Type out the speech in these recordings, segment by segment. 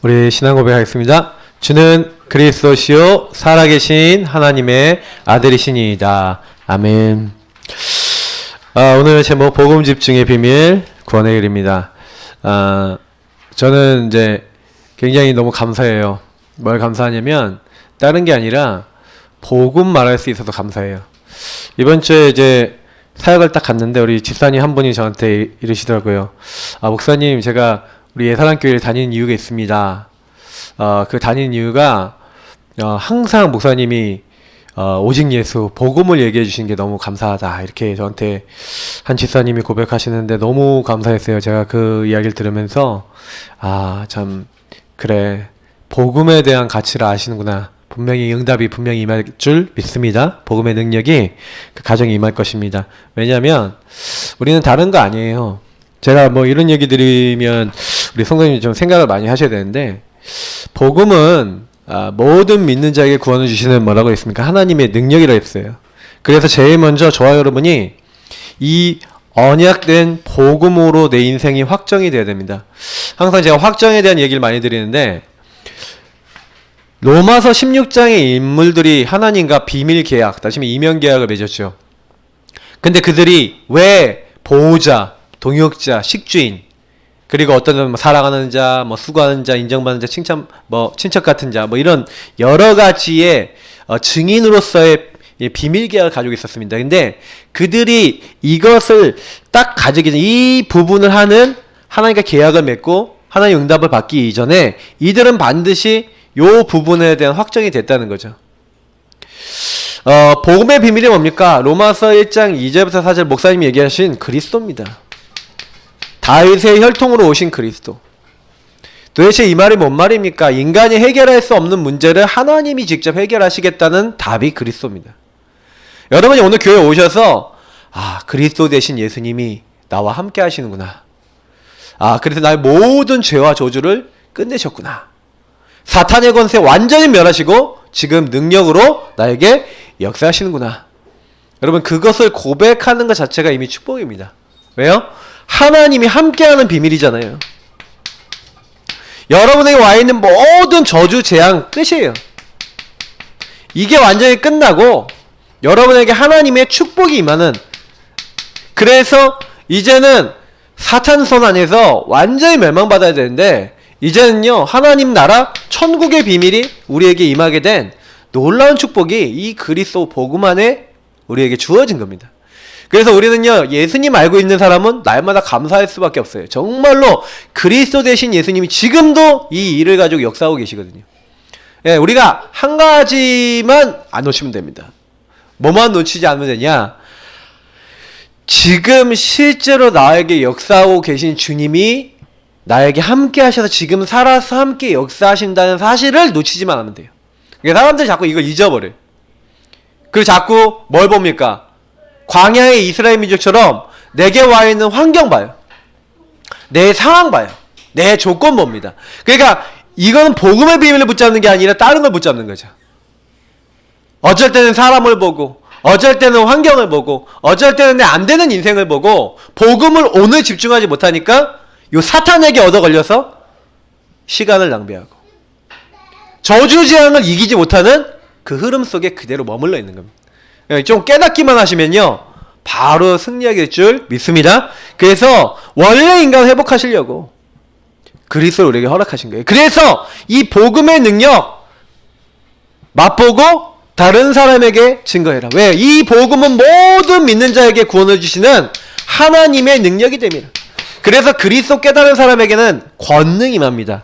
우리 신앙 고백하겠습니다. 주는 그리스도시요 살아계신 하나님의 아들이시니이다. 아멘. 오늘 제목 복음 집중의 비밀 구원의 길입니다. 저는 이제 굉장히 너무 감사해요. 뭘 감사하냐면 다른 게 아니라 복음 말할 수 있어서 감사해요. 이번 주에 이제 사역을 딱 갔는데 우리 집사님 한 분이 저한테 이러시더라고요. 목사님, 제가 우리 예사랑교회를 다니는 이유가 있습니다. 그 다니는 이유가 항상 목사님이 오직 예수, 복음을 얘기해 주신 게 너무 감사하다. 이렇게 저한테 한 집사님이 고백하시는데 너무 감사했어요. 제가 그 이야기를 들으면서 참 그래, 복음에 대한 가치를 아시는구나. 분명히 응답이 분명히 임할 줄 믿습니다. 복음의 능력이 그 가정에 임할 것입니다. 왜냐하면 우리는 다른 거 아니에요. 제가 뭐 이런 얘기 드리면 우리 성도님이 좀 생각을 많이 하셔야 되는데, 복음은 모든 믿는 자에게 구원을 주시는 뭐라고 했습니까? 하나님의 능력이라고 했어요. 그래서 제일 먼저 저와 여러분이 이 언약된 복음으로 내 인생이 확정이 돼야 됩니다. 항상 제가 확정에 대한 얘기를 많이 드리는데, 로마서 16장의 인물들이 하나님과 비밀 계약, 다시 말해 이면 계약을 맺었죠. 근데 그들이 왜 보호자, 동역자, 식주인, 그리고 어떤 사람은 사랑하는 자, 뭐 수고하는 자, 인정받는 자, 칭찬, 뭐 친척 같은 자, 뭐 이런 여러 가지의 증인으로서의 비밀 계약을 가지고 있었습니다. 근데 그들이 이것을 딱 가지기 전에, 이 부분을 하는 하나님과 계약을 맺고 하나님의 응답을 받기 이전에 이들은 반드시 요 부분에 대한 확정이 됐다는 거죠. 복음의 비밀이 뭡니까? 로마서 1장 2절부터 4절 목사님이 얘기하신 그리스도입니다. 다윗의 혈통으로 오신 그리스도. 도대체 이 말이 뭔 말입니까? 인간이 해결할 수 없는 문제를 하나님이 직접 해결하시겠다는 답이 그리스도입니다. 여러분이 오늘 교회에 오셔서 그리스도 대신 예수님이 나와 함께 하시는구나. 그래서 나의 모든 죄와 저주를 끝내셨구나. 사탄의 권세 완전히 멸하시고 지금 능력으로 나에게 역사하시는구나. 여러분, 그것을 고백하는 것 자체가 이미 축복입니다. 왜요? 하나님이 함께하는 비밀이잖아요. 여러분에게 와 있는 모든 저주, 재앙 끝이에요. 이게 완전히 끝나고 여러분에게 하나님의 축복이 임하는, 그래서 이제는 사탄 손 안에서 완전히 멸망받아야 되는데, 이제는요 하나님 나라 천국의 비밀이 우리에게 임하게 된 놀라운 축복이 이 그리스도 복음 안에 우리에게 주어진 겁니다. 그래서 우리는요, 예수님 알고 있는 사람은 날마다 감사할 수밖에 없어요. 정말로 그리스도 대신 예수님이 지금도 이 일을 가지고 역사하고 계시거든요. 우리가 한 가지만 안 놓치면 됩니다. 뭐만 놓치지 않으면 되냐? 지금 실제로 나에게 역사하고 계신 주님이 나에게 함께 하셔서 지금 살아서 함께 역사하신다는 사실을 놓치지만 않으면 돼요. 그러니까 사람들이 자꾸 이걸 잊어버려요. 그리고 자꾸 뭘 봅니까? 광야의 이스라엘 민족처럼 내게 와 있는 환경 봐요. 내 상황 봐요. 내 조건 봅니다. 그러니까 이건 복음의 비밀을 붙잡는 게 아니라 다른 걸 붙잡는 거죠. 어쩔 때는 사람을 보고, 어쩔 때는 환경을 보고, 어쩔 때는 내 안 되는 인생을 보고, 복음을 오늘 집중하지 못하니까 요 사탄에게 얻어 걸려서 시간을 낭비하고 저주재앙을 이기지 못하는 그 흐름 속에 그대로 머물러 있는 겁니다. 좀 깨닫기만 하시면요 바로 승리하게 될 줄 믿습니다. 그래서 원래 인간을 회복하시려고 그리스도를 우리에게 허락하신 거예요. 그래서 이 복음의 능력 맛보고 다른 사람에게 증거해라. 왜? 이 복음은 모든 믿는 자에게 구원을 주시는 하나님의 능력이 됩니다. 그래서 그리스도 깨달은 사람에게는 권능이 임합니다.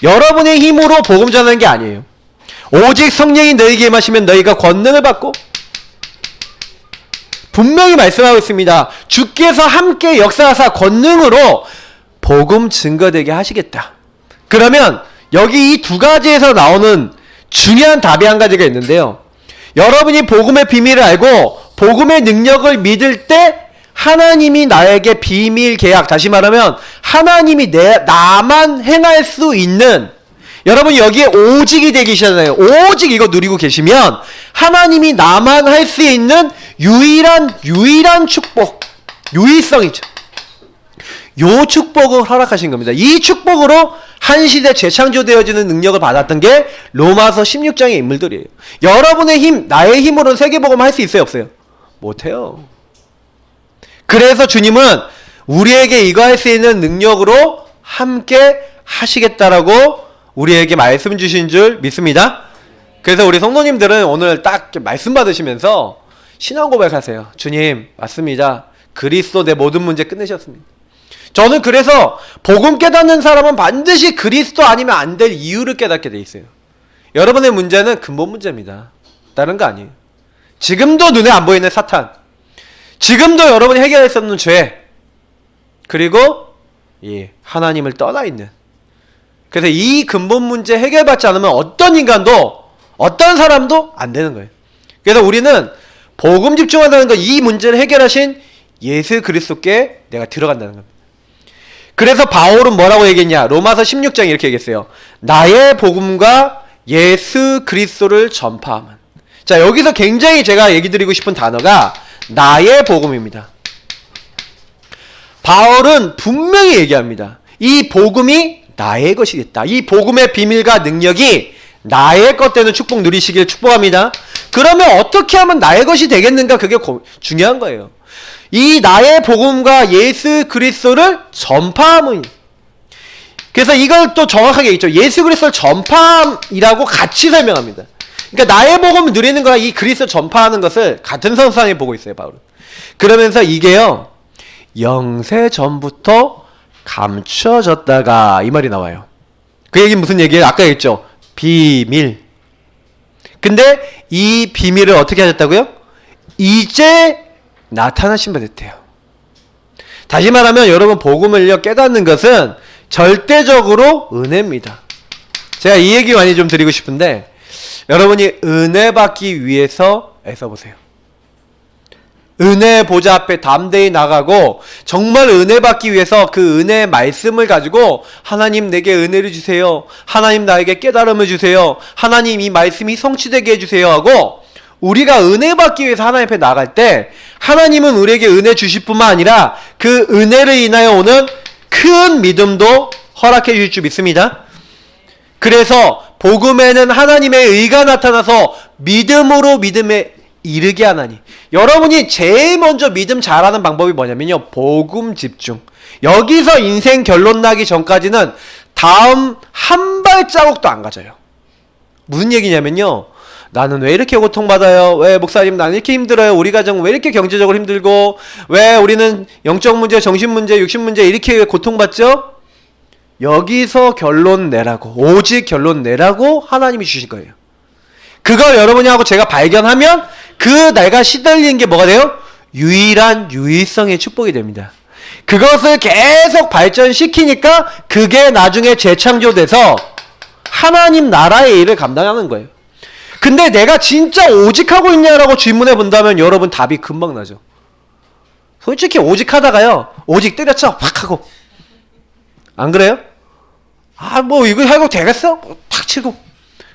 여러분의 힘으로 복음 전하는 게 아니에요. 오직 성령이 너희에게 임하시면 너희가 권능을 받고, 분명히 말씀하고 있습니다. 주께서 함께 역사하사 권능으로 복음 증거되게 하시겠다. 그러면 여기 이 두 가지에서 나오는 중요한 답이 한 가지가 있는데요. 여러분이 복음의 비밀을 알고 복음의 능력을 믿을 때 하나님이 나에게 비밀 계약, 다시 말하면 하나님이 나만 행할 수 있는, 여러분 여기에 오직이 되기 시작하잖아요. 오직 이거 누리고 계시면 하나님이 나만 할 수 있는 유일한 축복, 유일성이죠. 요 축복을 허락하신 겁니다. 이 축복으로 한 시대 재창조되어지는 능력을 받았던 게 로마서 16장의 인물들이에요. 여러분의 힘, 나의 힘으로는 세계복음 할 수 있어요, 없어요? 못해요. 그래서 주님은 우리에게 이거 할 수 있는 능력으로 함께 하시겠다라고 우리에게 말씀 주신 줄 믿습니다. 그래서 우리 성도님들은 오늘 딱 말씀 받으시면서 신앙 고백하세요. 주님, 맞습니다. 그리스도 내 모든 문제 끝내셨습니다. 저는 그래서 복음 깨닫는 사람은 반드시 그리스도 아니면 안 될 이유를 깨닫게 돼 있어요. 여러분의 문제는 근본 문제입니다. 다른 거 아니에요. 지금도 눈에 안 보이는 사탄, 지금도 여러분이 해결할 수 없는 죄, 그리고 하나님을 떠나 있는, 그래서 이 근본 문제 해결받지 않으면 어떤 인간도 어떤 사람도 안 되는 거예요. 그래서 우리는 복음 집중한다는 거, 이 문제를 해결하신 예수 그리스도께 내가 들어간다는 겁니다. 그래서 바울은 뭐라고 얘기했냐? 로마서 16장에 이렇게 얘기했어요. 나의 복음과 예수 그리스도를 전파함은. 자, 여기서 굉장히 제가 얘기 드리고 싶은 단어가 나의 복음입니다. 바울은 분명히 얘기합니다. 이 복음이 나의 것이겠다. 이 복음의 비밀과 능력이 나의 것 되는 축복 누리시길 축복합니다. 그러면 어떻게 하면 나의 것이 되겠는가? 그게 중요한 거예요. 이 나의 복음과 예수 그리스도를 전파함은. 그래서 이걸 또 정확하게 있죠. 예수 그리스도를 전파함이라고 같이 설명합니다. 그러니까 나의 복음을 누리는 거랑 이 그리스도 전파하는 것을 같은 선상에 보고 있어요, 바울은. 그러면서 이게요, 영세 전부터 감춰졌다가 이 말이 나와요. 그 얘기는 무슨 얘기예요? 아까 얘기했죠. 비밀. 근데 이 비밀을 어떻게 하셨다고요? 이제 나타나신 바 됐대요. 다시 말하면 여러분, 복음을요 깨닫는 것은 절대적으로 은혜입니다. 제가 이 얘기 많이 좀 드리고 싶은데, 여러분이 은혜 받기 위해서 애써보세요. 은혜 보좌 앞에 담대히 나가고 정말 은혜 받기 위해서 그 은혜의 말씀을 가지고 하나님 내게 은혜를 주세요. 하나님 나에게 깨달음을 주세요. 하나님 이 말씀이 성취되게 해주세요 하고, 우리가 은혜 받기 위해서 하나님 앞에 나갈 때 하나님은 우리에게 은혜 주실 뿐만 아니라 그 은혜를 인하여 오는 큰 믿음도 허락해 주실 줄 믿습니다. 그래서 복음에는 하나님의 의가 나타나서 믿음으로 믿음에 이르게 하나니, 여러분이 제일 먼저 믿음 잘하는 방법이 뭐냐면요, 복음 집중. 여기서 인생 결론 나기 전까지는 다음 한 발자국도 안 가져요. 무슨 얘기냐면요, 나는 왜 이렇게 고통받아요? 왜 목사님 나는 이렇게 힘들어요? 우리 가정 왜 이렇게 경제적으로 힘들고, 왜 우리는 영적 문제, 정신 문제, 육신 문제 이렇게 고통받죠? 여기서 결론 내라고, 오직 결론 내라고 하나님이 주실 거예요. 그걸 여러분이 하고 제가 발견하면 그 내가 시달리는 게 뭐가 돼요? 유일한 유일성의 축복이 됩니다. 그것을 계속 발전시키니까 그게 나중에 재창조돼서 하나님 나라의 일을 감당하는 거예요. 근데 내가 진짜 오직 하고 있냐라고 질문해 본다면 여러분 답이 금방 나죠. 솔직히 오직 하다가요, 오직 때려쳐 팍 하고, 안 그래요? 아, 뭐 이거 하고 되겠어? 팍 치고.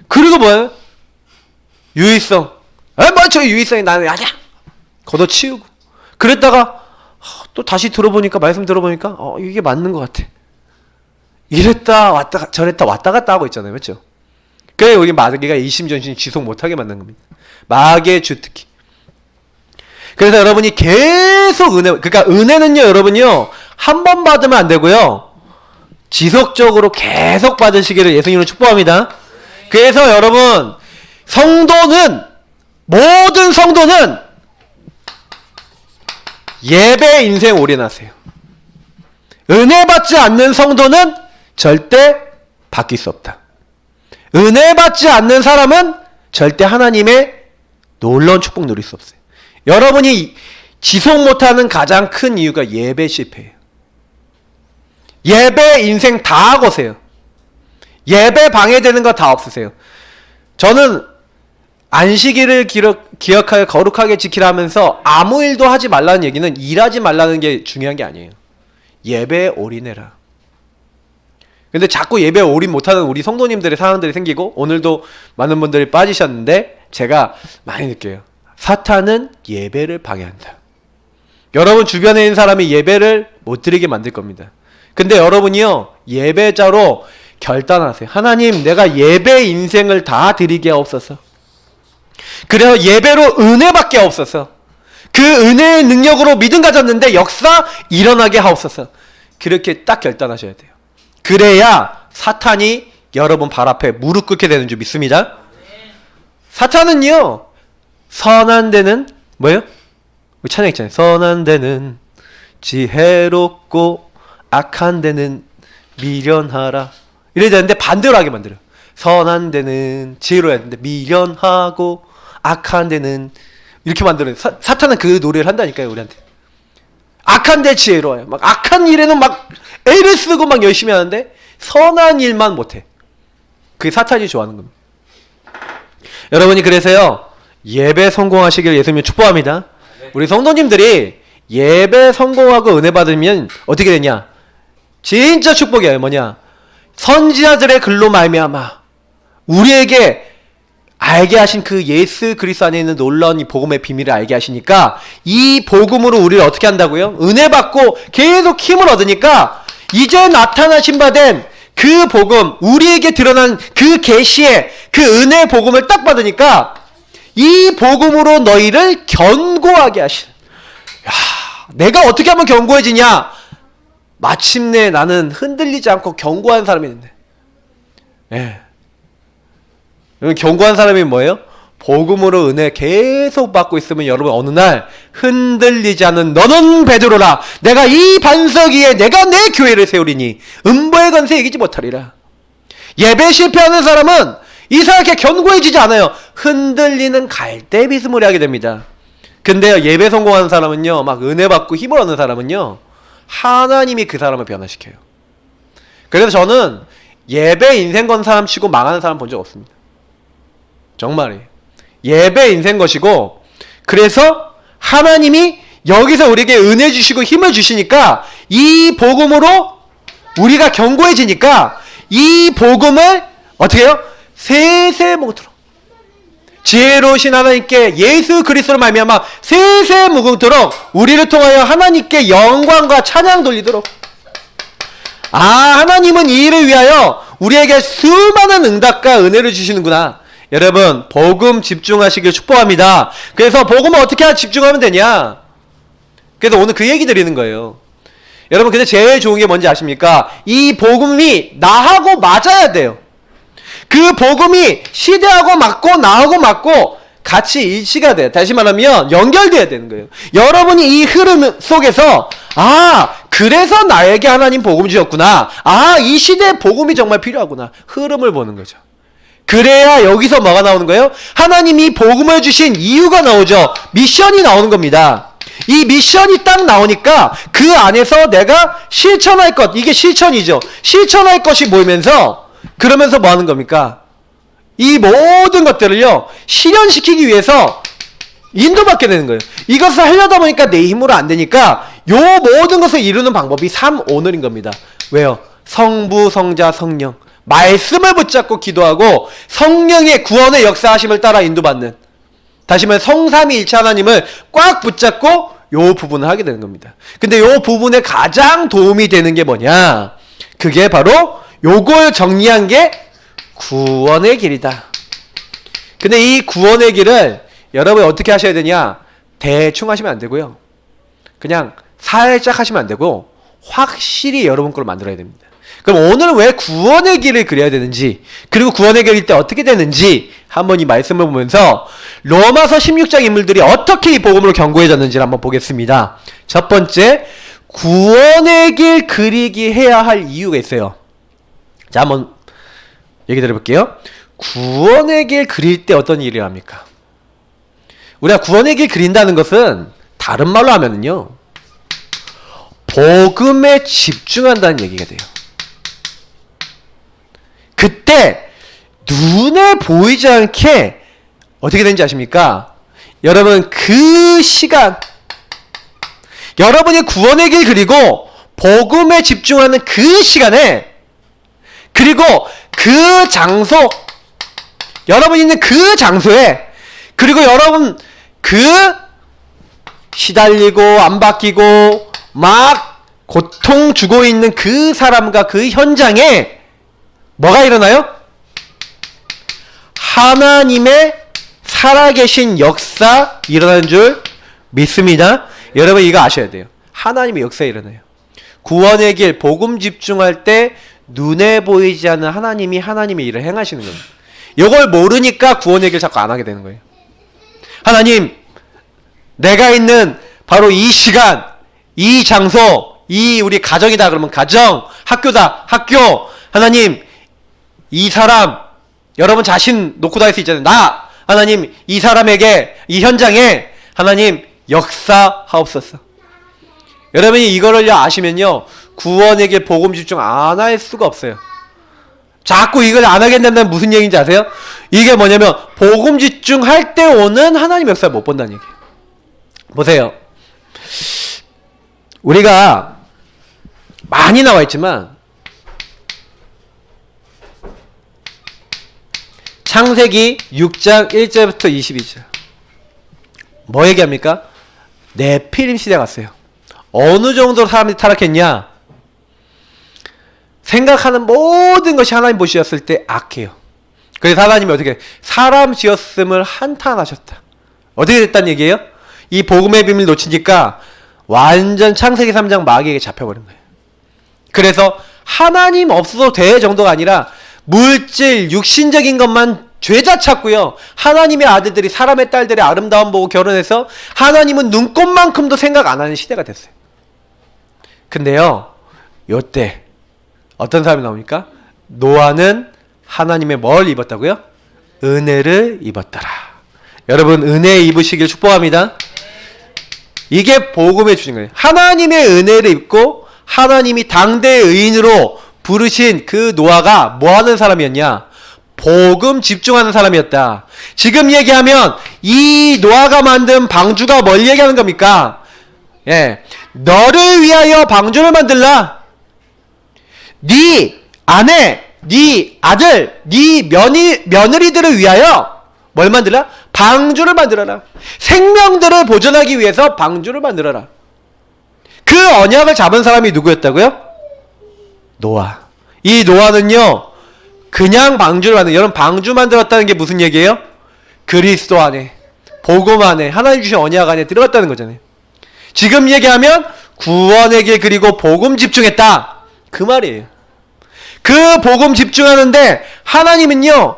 그리고 뭐예요? 유의성. 뭐 저 유의성이 나는 아니야. 걷어치우고. 그랬다가 또 다시 들어보니까, 말씀 들어보니까 이게 맞는 것 같아. 이랬다 왔다 저랬다 왔다 갔다 하고 있잖아요, 그렇죠? 그래 우리 마귀가 이심전심 지속 못하게 만든 겁니다. 마귀의 주특기. 그래서 여러분이 계속 그러니까 은혜는요, 여러분요, 한 번 받으면 안 되고요, 지속적으로 계속 받으시기를 예수님으로 축복합니다. 그래서 여러분, 모든 성도는 예배 인생 올인하세요. 은혜 받지 않는 성도는 절대 바뀔 수 없다. 은혜 받지 않는 사람은 절대 하나님의 놀라운 축복 누릴 수 없어요. 여러분이 지속 못하는 가장 큰 이유가 예배 실패예요. 예배 인생 다 하고세요. 예배 방해되는 거 다 없으세요. 저는 안식일을 기억하여 거룩하게 지키라 하면서 아무 일도 하지 말라는 얘기는 일하지 말라는 게 중요한 게 아니에요. 예배에 올인해라. 근데 자꾸 예배에 올인 못하는 우리 성도님들의 상황들이 생기고, 오늘도 많은 분들이 빠지셨는데 제가 많이 느껴요. 사탄은 예배를 방해한다. 여러분 주변에 있는 사람이 예배를 못 드리게 만들 겁니다. 근데 여러분이요, 예배자로 결단하세요. 하나님, 내가 예배 인생을 다 드리게 하옵소서. 그래서 예배로 은혜 받게 하옵소서. 그 은혜의 능력으로 믿음 가졌는데 역사 일어나게 하옵소서. 그렇게 딱 결단하셔야 돼요. 그래야 사탄이 여러분 발 앞에 무릎 꿇게 되는 줄 믿습니다. 사탄은요, 선한 데는 뭐예요? 우리 찬양 있잖아요. 선한 데는 지혜롭고 악한 데는 미련하라. 이래야 되는데 반대로 하게 만들어요. 선한 데는 지혜로워야 되는데 미련하고 악한 데는 이렇게 만들어요. 사탄은 그 노래를 한다니까요, 우리한테. 악한 데 지혜로워요. 막 악한 일에는 막 애를 쓰고 막 열심히 하는데 선한 일만 못해. 그게 사탄이 좋아하는 겁니다. 여러분이 그래서요, 예배 성공하시길 예수님이 축복합니다. 우리 성도님들이 예배 성공하고 은혜 받으면 어떻게 되냐? 진짜 축복이에요. 뭐냐? 선지자들의 글로 말미암아 우리에게 알게 하신 그 예수 그리스도 안에 있는 놀라운 이 복음의 비밀을 알게 하시니까 이 복음으로 우리를 어떻게 한다고요? 은혜 받고 계속 힘을 얻으니까 이제 나타나신 바 된 그 복음, 우리에게 드러난 그 계시의 그 은혜 복음을 딱 받으니까 이 복음으로 너희를 견고하게 하시는. 야, 내가 어떻게 하면 견고해지냐? 마침내 나는 흔들리지 않고 견고한 사람이 있는데. 예. 견고한 사람이 뭐예요? 복음으로 은혜 계속 받고 있으면 여러분 어느 날 흔들리지 않는 너는 베드로라. 내가 이 반석 위에 내가 내 교회를 세우리니 음보의 건세 이기지 못하리라. 예배 실패하는 사람은 이상하게 견고해지지 않아요. 흔들리는 갈대비스무리 하게 됩니다. 근데요, 예배 성공하는 사람은요, 막 은혜 받고 힘을 얻는 사람은요, 하나님이 그 사람을 변화시켜요. 그래서 저는 예배 인생 건 사람 치고 망하는 사람 본 적 없습니다. 정말이에요. 예배 인생 것이고, 그래서 하나님이 여기서 우리에게 은혜 주시고 힘을 주시니까 이 복음으로 우리가 견고해지니까 이 복음을 어떻게 해요? 세세 묵도록 지혜로우신 하나님께 예수 그리스도로 말미암아 세세 묵도록 우리를 통하여 하나님께 영광과 찬양 돌리도록. 아, 하나님은 이 일을 위하여 우리에게 수많은 응답과 은혜를 주시는구나. 여러분, 복음 집중하시길 축복합니다. 그래서 복음을 어떻게 집중하면 되냐? 그래서 오늘 그 얘기 드리는 거예요. 여러분, 근데 제일 좋은 게 뭔지 아십니까? 이 복음이 나하고 맞아야 돼요. 그 복음이 시대하고 맞고 나하고 맞고 같이 일치가 돼요. 다시 말하면 연결돼야 되는 거예요. 여러분이 이 흐름 속에서 그래서 나에게 하나님 복음 주셨구나. 이 시대에 복음이 정말 필요하구나. 흐름을 보는 거죠. 그래야 여기서 뭐가 나오는 거예요? 하나님이 복음을 주신 이유가 나오죠. 미션이 나오는 겁니다. 이 미션이 딱 나오니까 그 안에서 내가 실천할 것, 이게 실천이죠. 실천할 것이 모이면서 그러면서 뭐 하는 겁니까? 이 모든 것들을요, 실현시키기 위해서 인도받게 되는 거예요. 이것을 하려다 보니까 내 힘으로 안 되니까 요 모든 것을 이루는 방법이 3오늘인 겁니다. 왜요? 성부, 성자, 성령. 말씀을 붙잡고 기도하고 성령의 구원의 역사하심을 따라 인도받는, 다시 말해 성삼위일체 하나님을 꽉 붙잡고 요 부분을 하게 되는 겁니다. 근데 요 부분에 가장 도움이 되는 게 뭐냐? 그게 바로 요걸 정리한 게 구원의 길이다. 근데 이 구원의 길을 여러분이 어떻게 하셔야 되냐? 대충 하시면 안 되고요. 그냥 살짝 하시면 안 되고 확실히 여러분 걸로 만들어야 됩니다. 그럼 오늘 왜 구원의 길을 그려야 되는지, 그리고 구원의 길일 때 어떻게 되는지 한번 이 말씀을 보면서 로마서 16장 인물들이 어떻게 이 복음으로 견고해졌는지를 한번 보겠습니다. 첫 번째, 구원의 길 그리기 해야 할 이유가 있어요. 자, 한번 얘기 드려볼게요. 구원의 길 그릴 때 어떤 일을 합니까? 우리가 구원의 길 그린다는 것은 다른 말로 하면은요, 복음에 집중한다는 얘기가 돼요. 그때 눈에 보이지 않게 어떻게 되는지 아십니까? 여러분, 그 시간, 여러분이 구원의 길 그리고 복음에 집중하는 그 시간에, 그리고 그 장소, 여러분 있는 그 장소에, 그리고 여러분 그 시달리고 안 바뀌고 막 고통 주고 있는 그 사람과 그 현장에 뭐가 일어나요? 하나님의 살아계신 역사 일어나는 줄 믿습니다. 여러분 이거 아셔야 돼요. 하나님의 역사 일어나요. 구원의 길, 복음 집중할 때 눈에 보이지 않는 하나님이 하나님의 일을 행하시는 겁니다. 이걸 모르니까 구원의 길 자꾸 안 하게 되는 거예요. 하나님, 내가 있는 바로 이 시간, 이 장소, 이 우리 가정이다 그러면 가정, 학교다, 학교. 하나님, 이 사람, 여러분 자신 놓고 다닐 수 있잖아요. 나, 하나님, 이 사람에게, 이 현장에 하나님 역사하옵소서. 여러분이 이거를 아시면요, 구원에게 복음 집중 안 할 수가 없어요. 자꾸 이걸 안 하겠다는 무슨 얘기인지 아세요? 이게 뭐냐면 복음 집중할 때 오는 하나님 역사를 못 본다는 얘기예요. 보세요. 우리가 많이 나와 있지만 창세기 6장 1절부터 22절 뭐 얘기합니까? 네피림 시대 갔어요. 어느 정도로 사람들이 타락했냐? 생각하는 모든 것이 하나님 보시었을 때 악해요. 그래서 하나님이 어떻게 사람 지었음을 한탄하셨다. 어떻게 됐다는 얘기예요? 이 복음의 비밀 놓치니까 완전 창세기 3장 마귀에게 잡혀버린 거예요. 그래서 하나님 없어도 될 정도가 아니라 물질, 육신적인 것만 죄자 찾고요. 하나님의 아들들이 사람의 딸들의 아름다움 보고 결혼해서 하나님은 눈꽃만큼도 생각 안 하는 시대가 됐어요. 근데요, 요때 어떤 사람이 나옵니까? 노아는 하나님의 뭘 입었다고요? 은혜를 입었더라. 여러분 은혜 입으시길 축복합니다. 이게 복음의 주신 거예요. 하나님의 은혜를 입고 하나님이 당대의 의인으로 부르신 그 노아가 뭐 하는 사람이었냐? 복음 집중하는 사람이었다. 지금 얘기하면 이 노아가 만든 방주가 뭘 얘기하는 겁니까? 예, 너를 위하여 방주를 만들라. 네 아내, 네 아들, 네 며느리들을 위하여 뭘 만들라? 방주를 만들어라. 생명들을 보존하기 위해서 방주를 만들어라. 그 언약을 잡은 사람이 누구였다고요? 노아. 이 노아는요, 그냥 방주를 만들, 여러분 방주 만들었다는 게 무슨 얘기예요? 그리스도 안에, 복음 안에, 하나님 주신 언약 안에 들어갔다는 거잖아요. 지금 얘기하면 구원의 길 그리고 복음 집중했다. 그 말이에요. 그 복음 집중하는데 하나님은요,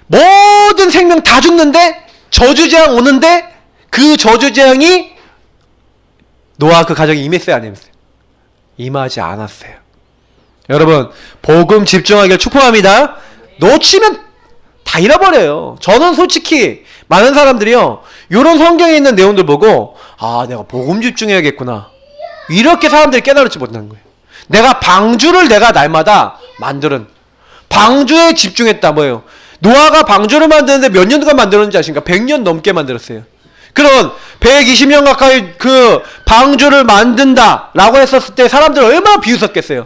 모든 생명 다 죽는데 저주재앙 오는데 그 저주재앙이 노아 그 가정에 임했어요, 안 임했어요? 임하지 않았어요. 여러분 복음 집중하길 축복합니다. 놓치면 다 잃어버려요. 저는 솔직히 많은 사람들이요, 이런 성경에 있는 내용들 보고 아, 내가 복음 집중해야겠구나, 이렇게 사람들이 깨달지 못하는 거예요. 내가 방주를 내가 날마다 만드는, 방주에 집중했다. 뭐예요? 노아가 방주를 만드는데 몇 년 동안 만들었는지 아십니까? 100년 넘게 만들었어요. 그럼 120년 가까이 그 방주를 만든다 라고 했었을 때 사람들 얼마나 비웃었겠어요.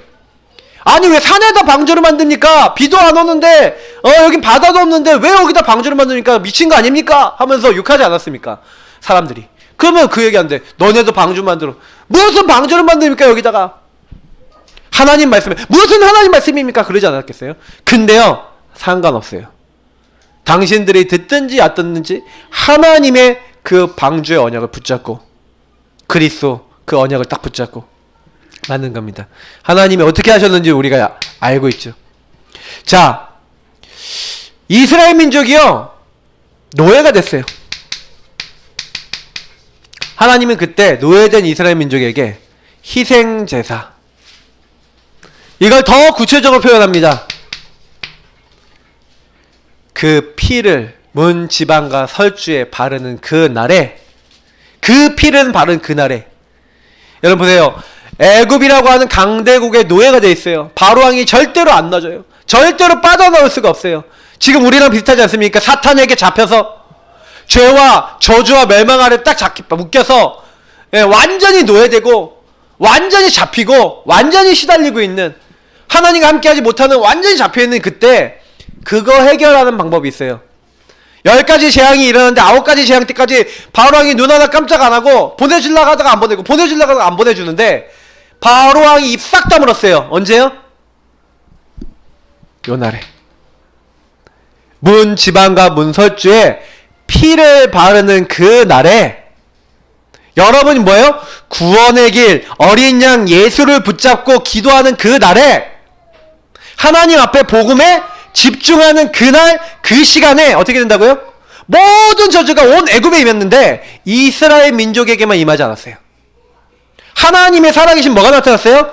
아니 왜 산에다 방주를 만듭니까? 비도 안 오는데 여긴 바다도 없는데 왜 여기다 방주를 만듭니까? 미친 거 아닙니까? 하면서 욕하지 않았습니까? 사람들이. 그러면 그 얘기하는데 너네도 방주 만들어. 무슨 방주를 만듭니까 여기다가? 하나님 말씀에 무슨 하나님 말씀입니까? 그러지 않았겠어요? 근데요, 상관없어요. 당신들이 듣든지 안 듣든지 하나님의 그 방주의 언약을 붙잡고 그리스도 그 언약을 딱 붙잡고 만든 겁니다. 하나님이 어떻게 하셨는지 우리가 알고 있죠. 자, 이스라엘 민족이요, 노예가 됐어요. 하나님은 그때 노예된 이스라엘 민족에게 희생제사, 이걸 더 구체적으로 표현합니다. 그 피를 문 지방과 설주에 바르는 그 날에, 그 피를 바른 그 날에, 여러분 보세요. 애굽이라고 하는 강대국의 노예가 돼 있어요. 바로왕이 절대로 안 놔줘요. 절대로 빠져나올 수가 없어요. 지금 우리랑 비슷하지 않습니까? 사탄에게 잡혀서 죄와 저주와 멸망 아래 딱 묶여서 완전히 노예되고 완전히 잡히고 완전히 시달리고 있는, 하나님과 함께하지 못하는, 완전히 잡혀있는 그때 그거 해결하는 방법이 있어요. 10가지 재앙이 일어났는데 9가지 재앙 때까지 바로왕이 눈 하나 깜짝 안 하고 보내주려고 하다가 안 보내고 보내주려고 하다가 안 보내주는데 바로 왕이 입 싹 다물었어요. 언제요? 요 날에. 문지방과 문설주에 피를 바르는 그 날에 여러분이 뭐예요? 구원의 길, 어린 양 예수를 붙잡고 기도하는 그 날에 하나님 앞에 복음에 집중하는 그날 그 시간에 어떻게 된다고요? 모든 저주가 온 애굽에 임했는데 이스라엘 민족에게만 임하지 않았어요. 하나님의 살아계신 뭐가 나타났어요?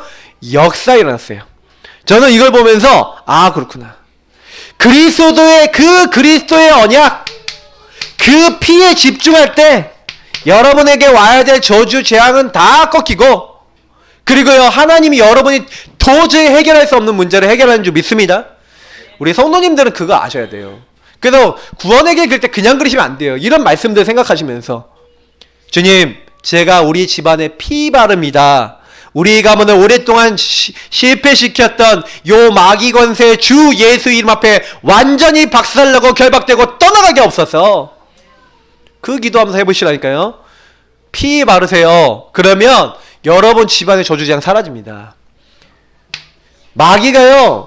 역사 일어났어요. 저는 이걸 보면서 아 그렇구나. 그리스도의 언약 그 피에 집중할 때 여러분에게 와야 될 저주 재앙은 다 꺾이고 그리고요 하나님이 여러분이 도저히 해결할 수 없는 문제를 해결하는 줄 믿습니다. 우리 성도님들은 그거 아셔야 돼요. 그래서 구원의 길 그릴 때 그냥 그리시면 안 돼요. 이런 말씀들 생각하시면서 주님 제가 우리 집안에 피 바릅니다. 우리 가문을 오랫동안 실패시켰던 요 마귀 권세 주 예수 이름 앞에 완전히 박살나고 결박되고 떠나가게 없어서 그 기도하면서 해보시라니까요. 피 바르세요. 그러면 여러분 집안의 저주재앙 사라집니다. 마귀가요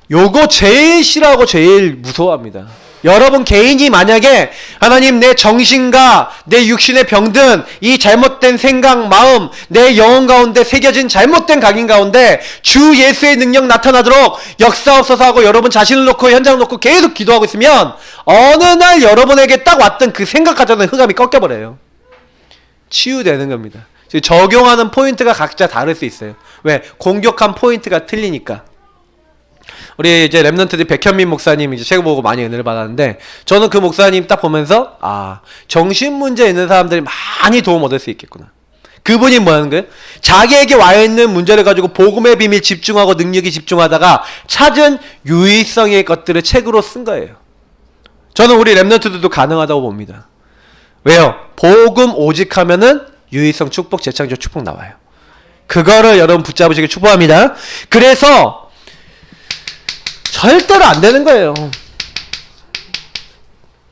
요거 제일 싫어하고 제일 무서워합니다. 여러분 개인이 만약에 하나님 내 정신과 내 육신의 병든 이 잘못된 생각, 마음, 내 영혼 가운데 새겨진 잘못된 각인 가운데 주 예수의 능력 나타나도록 역사옵소서 하고 여러분 자신을 놓고 현장 놓고 계속 기도하고 있으면 어느 날 여러분에게 딱 왔던 그 생각하자는 흑암이 꺾여버려요. 치유되는 겁니다. 적용하는 포인트가 각자 다를 수 있어요. 왜? 공격한 포인트가 틀리니까. 우리 이제 랩넌트들 백현민 목사님 이제 책 보고 많이 은혜를 받았는데 저는 그 목사님 딱 보면서 아 정신 문제 있는 사람들이 많이 도움 얻을 수 있겠구나. 그분이 뭐 하는 거예요? 자기에게 와 있는 문제를 가지고 복음의 비밀 집중하고 능력이 집중하다가 찾은 유의성의 것들을 책으로 쓴 거예요. 저는 우리 랩넌트들도 가능하다고 봅니다. 왜요? 복음 오직 하면은 유의성 축복 재창조 축복 나와요. 그거를 여러분 붙잡으시길 축복합니다. 그래서 절대로 안 되는 거예요.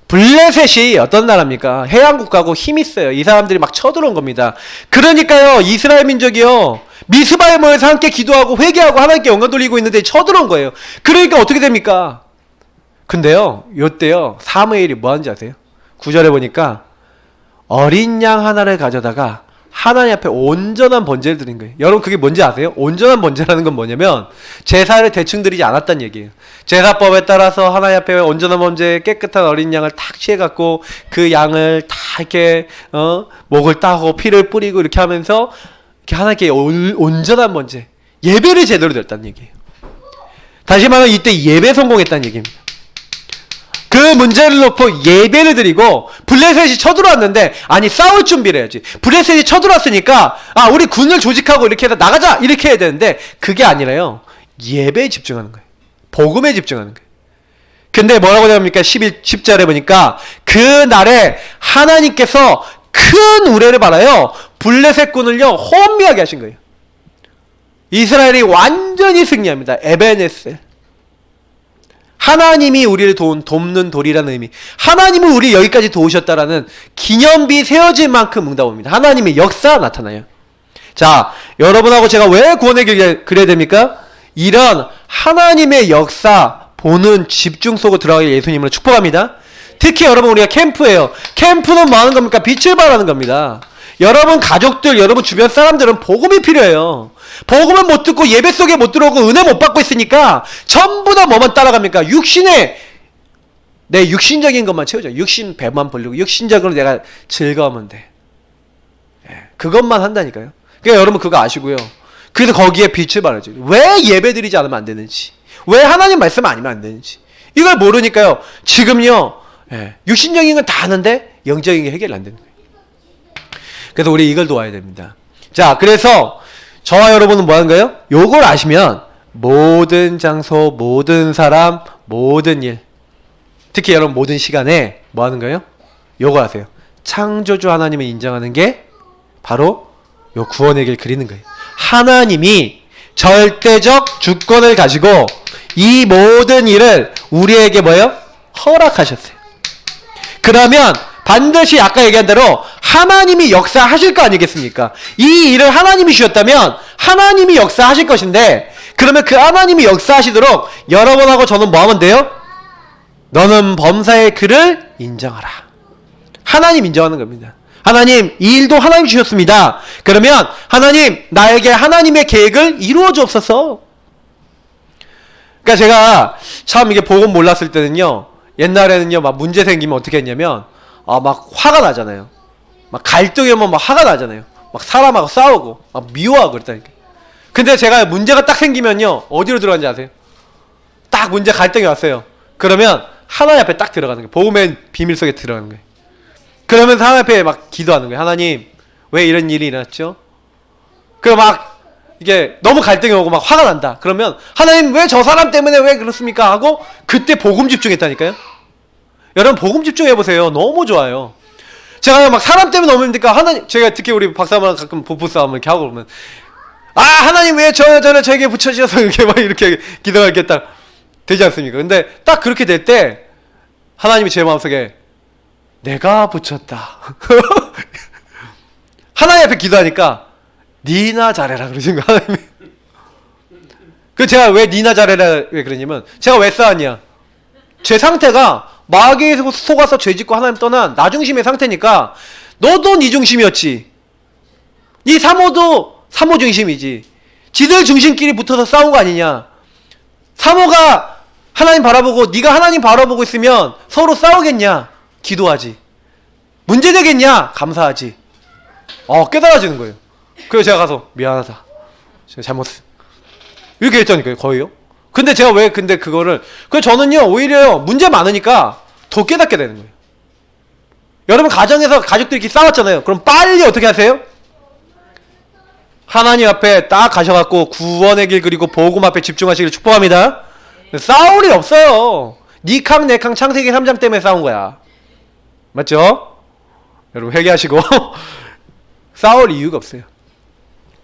블레셋이 어떤 나라입니까? 해양국가고 힘 있어요. 이 사람들이 막 쳐들어온 겁니다. 그러니까요 이스라엘 민족이요 미스바에 모여서 함께 기도하고 회개하고 하나님께 영광 돌리고 있는데 쳐들어온 거예요. 그러니까 어떻게 됩니까? 근데요 요때요 사무엘이 뭐 하는지 아세요? 9절에 보니까 어린 양 하나를 가져다가 하나님 앞에 온전한 번제를 드린 거예요. 여러분 그게 뭔지 아세요? 온전한 번제라는 건 뭐냐면 제사를 대충 드리지 않았다는 얘기예요. 제사법에 따라서 하나님 앞에 온전한 번제 깨끗한 어린 양을 탁 취해갖고 그 양을 다 이렇게 목을 따고 피를 뿌리고 이렇게 하면서 이렇게 하나님께 온전한 번제 예배를 제대로 드렸다는 얘기예요. 다시 말하면 이때 예배 성공했다는 얘기입니다. 그 문제를 놓고 예배를 드리고 블레셋이 쳐들어왔는데 아니 싸울 준비를 해야지. 블레셋이 쳐들어왔으니까 아 우리 군을 조직하고 이렇게 해서 나가자 이렇게 해야 되는데 그게 아니라요. 예배에 집중하는 거예요. 복음에 집중하는 거예요. 근데 뭐라고 되합니까? 10절에 보니까 그 날에 하나님께서 큰 우레를 받아요. 블레셋 군을요 혼미하게 하신 거예요. 이스라엘이 완전히 승리합니다. 에베네셀. 하나님이 우리를 돕는 돌이라는 의미. 하나님은 우리 여기까지 도우셨다라는 기념비 세워질 만큼 응답합니다. 하나님의 역사가 나타나요. 자, 여러분하고 제가 왜 구원의 길 그려야 됩니까? 이런 하나님의 역사 보는 집중 속으로 들어가길 예수님으로 축복합니다. 특히 여러분 우리가 캠프예요. 캠프는 뭐 하는 겁니까? 빛을 발하는 겁니다. 여러분 가족들, 여러분 주변 사람들은 복음이 필요해요. 복음을 못 듣고 예배 속에 못 들어오고 은혜 못 받고 있으니까 전부 다 뭐만 따라갑니까? 내 육신적인 것만 채우자. 육신 배만 벌리고 육신적으로 내가 즐거우면 돼. 그것만 한다니까요. 그러니까 여러분 그거 아시고요. 그래서 거기에 빛을 발하죠. 왜 예배 드리지 않으면 안 되는지, 왜 하나님 말씀 아니면 안 되는지 이걸 모르니까요. 지금요 육신적인 건 다 아는데 영적인 게 해결 안 되는 거예요. 그래서 우리 이걸 도와야 됩니다. 자, 그래서 저와 여러분은 뭐 하는 거예요? 요걸 아시면 모든 장소, 모든 사람, 모든 일, 특히 여러분 모든 시간에 뭐 하는 거예요? 요거 아세요? 창조주 하나님을 인정하는 게 바로 요 구원의 길 그리는 거예요. 하나님이 절대적 주권을 가지고 이 모든 일을 우리에게 뭐예요? 허락하셨어요. 그러면 반드시 아까 얘기한 대로 하나님이 역사하실 거 아니겠습니까? 이 일을 하나님이 주셨다면 하나님이 역사하실 것인데, 그러면 그 하나님이 역사하시도록 여러분하고 저는 뭐 하면 돼요? 너는 범사의 그를 인정하라. 하나님 인정하는 겁니다. 하나님, 이 일도 하나님 주셨습니다. 그러면 하나님, 나에게 하나님의 계획을 이루어 주옵소서. 그러니까 제가 참 이게 복음 몰랐을 때는요, 옛날에는요, 막 문제 생기면 어떻게 했냐면, 막 화가 나잖아요. 막 갈등이 오면 막 화가 나잖아요. 막 사람하고 싸우고, 막 미워하고 그랬다니까. 근데 제가 문제가 딱 생기면요, 어디로 들어가는지 아세요? 딱 문제 갈등이 왔어요. 그러면 하나님 앞에 딱 들어가는 거예요. 복음의 비밀 속에 들어가는 거예요. 그러면 하나님 앞에 막 기도하는 거예요. 하나님, 왜 이런 일이 일어났죠? 그리고 막 이게 너무 갈등이 오고 막 화가 난다. 그러면 하나님, 왜 저 사람 때문에 왜 그렇습니까? 하고 그때 복음 집중했다니까요. 여러분 복음 집중해보세요. 너무 좋아요. 제가 막 사람 때문에 너무 힘드니까 하나님, 제가 특히 우리 박사만 가끔 부부싸움 이렇게 하고 그러면, 하나님 왜 저 여자를 저에게 붙여주셔서 이렇게 기도하겠다 되지 않습니까? 근데 딱 그렇게 될 때 하나님이 제 마음속에 내가 붙였다. 하나님 앞에 기도하니까 니나 잘해라 그러신 거 하나님이. 그 제가 왜 니나 잘해라 왜 그러냐면, 제가 왜 싸웠냐, 제 상태가 마귀에 속아서 죄짓고 하나님 떠난 나중심의 상태니까, 너도 니 중심이었지, 이 사모도 사모 중심이지, 지들 중심끼리 붙어서 싸운 거 아니냐. 사모가 하나님 바라보고 네가 하나님 바라보고 있으면 서로 싸우겠냐? 기도하지. 문제 되겠냐? 감사하지. 깨달아지는 거예요. 그래서 제가 가서 미안하다, 제가 잘못했어, 이렇게 했다니까요. 거의요. 근데 제가 왜 근데 그거를, 저는요 오히려 문제 많으니까 더 깨닫게 되는 거예요. 여러분 가정에서 가족들이 이렇게 싸웠잖아요. 그럼 빨리 어떻게 하세요? 하나님 앞에 딱 가셔갖고 구원의 길 그리고 복음 앞에 집중하시길 축복합니다. 싸울 일 없어요. 니캉 내캉 창세기 3장 때문에 싸운 거야. 맞죠? 여러분 회개하시고 싸울 이유가 없어요.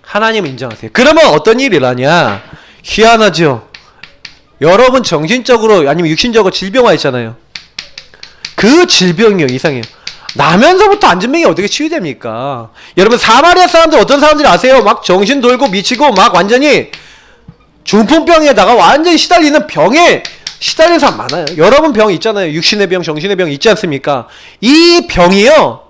하나님 인정하세요. 그러면 어떤 일이 일어나냐? 희한하죠. 여러분 정신적으로 아니면 육신적으로 질병화 있잖아요. 그 질병이요, 이상해요. 나면서부터 안전병이 어떻게 치유됩니까? 여러분 사마리아 사람들 어떤 사람들이 아세요? 막 정신 돌고 미치고 막 완전히 중풍병에다가 완전히 시달리는 병에 시달리는 사람 많아요. 여러분 병 있잖아요. 육신의 병, 정신의 병 있지 않습니까? 이 병이요,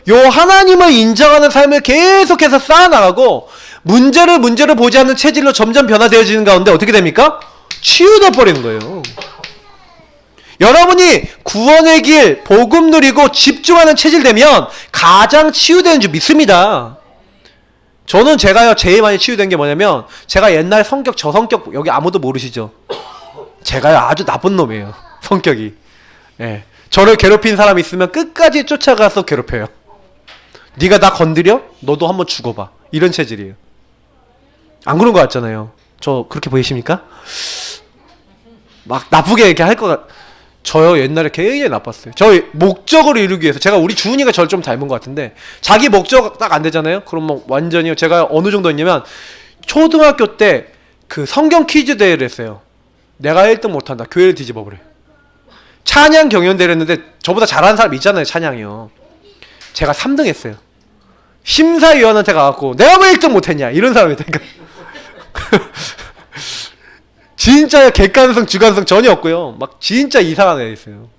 요 하나님을 인정하는 삶을 계속해서 쌓아나가고 문제를 보지 않는 체질로 점점 변화되어지는 가운데 어떻게 됩니까? 치유돼 버리는 거예요. 여러분이 구원의 길, 복음 누리고 집중하는 체질 되면 가장 치유되는 줄 믿습니다. 저는 제가요 제일 많이 치유된 게 뭐냐면, 제가 옛날 성격, 저 성격 여기 아무도 모르시죠? 제가요 아주 나쁜 놈이에요, 성격이. 예. 저를 괴롭힌 사람 있으면 끝까지 쫓아가서 괴롭혀요. 네가 나 건드려? 너도 한번 죽어봐. 이런 체질이에요. 안 그런 거 같잖아요. 저 그렇게 보이십니까? 막 나쁘게 이렇게 할 것 같... 저요 옛날에 굉장히 나빴어요. 저 목적을 이루기 위해서, 제가 우리 주은이가 저를 좀 닮은 것 같은데, 자기 목적 딱 안 되잖아요? 그럼 뭐 완전히요. 제가 어느 정도 했냐면, 초등학교 때 그 성경 퀴즈 대회를 했어요. 내가 1등 못한다, 교회를 뒤집어 버려. 찬양 경연대회를 했는데 저보다 잘하는 사람 있잖아요, 찬양이요. 제가 3등 했어요. 심사위원한테 가갖고 내가 왜 1등 못했냐 이런 사람이 있다니까. 진짜 객관성 주관성 전혀 없고요. 막 진짜 이상한 애 있어요.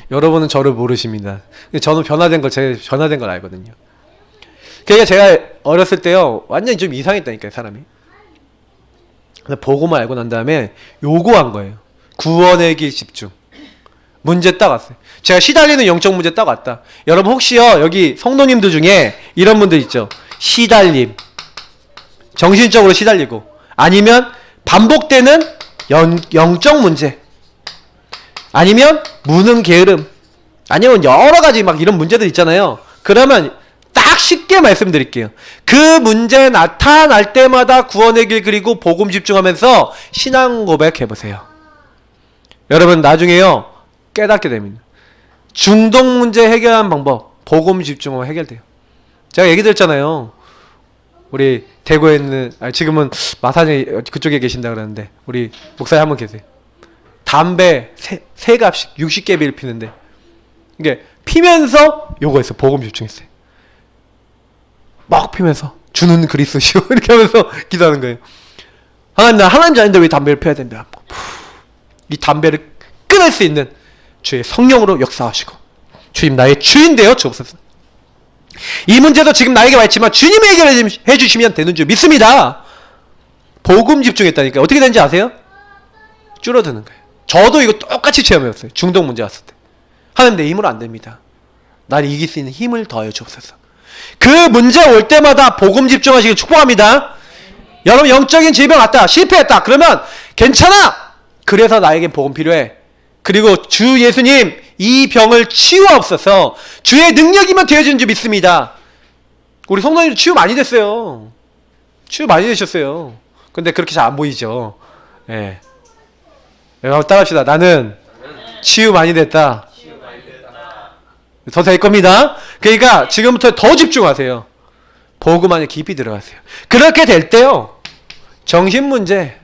여러분은 저를 모르십니다. 저는 변화된 걸 알거든요. 그러니까 제가 어렸을 때요 완전히 좀 이상했다니까요, 사람이. 근데 보고만 알고 난 다음에 요구한 거예요. 구원의 길 집중. 문제 딱 왔어요. 제가 시달리는 영적 문제 딱 왔다. 여러분 혹시요 여기 성도님들 중에 이런 분들 있죠? 시달림, 정신적으로 시달리고, 아니면 반복되는 영적 문제, 아니면 무능 게으름, 아니면 여러가지 막 이런 문제들 있잖아요. 그러면 딱 쉽게 말씀드릴게요. 그 문제 나타날 때마다 구원의 길 그리고 복음 집중하면서 신앙 고백해보세요. 여러분 나중에요 깨닫게 됩니다. 중독 문제 해결하는 방법, 복음 집중하면 해결돼요. 제가 얘기 드렸잖아요. 우리 대구에 있는, 지금은 마산에 그쪽에 계신다 그러는데, 우리 목사님 한 분 계세요. 담배 세 갑씩 60개 비를 피는데, 이게 피면서 요거 했어. 복음 집중했어요. 막 피면서 주는 그리스도시오 이렇게 하면서 기도하는 거예요. 하나님, 나 하나님 자인데 왜 담배를 피워야 된다. 이 담배를 끊을 수 있는 주의 성령으로 역사하시고, 주님 나의 주인 되어 주옵소서. 이 문제도 지금 나에게 와 있지만 주님이 해결해 주시면 되는 줄 믿습니다. 복음 집중했다니까 어떻게 되는지 아세요? 줄어드는 거예요. 저도 이거 똑같이 체험해봤어요. 중독 문제 왔을 때. 하나님, 내 힘으로 안 됩니다. 날 이길 수 있는 힘을 더해 주옵소서. 그 문제 올 때마다 복음 집중하시길 축복합니다. 여러분, 영적인 질병 왔다, 실패했다, 그러면 괜찮아. 그래서 나에겐 복음 필요해. 그리고 주 예수님, 이 병을 치유하옵소서. 주의 능력이면 되어지는 줄 믿습니다. 우리 성도님도 치유 많이 됐어요. 치유 많이 되셨어요. 근데 그렇게 잘 안 보이죠. 예. 한번 따라합시다. 나는 치유 많이 됐다. 더 될 겁니다. 그러니까 지금부터 더 집중하세요. 복음 안에 깊이 들어가세요. 그렇게 될 때요, 정신 문제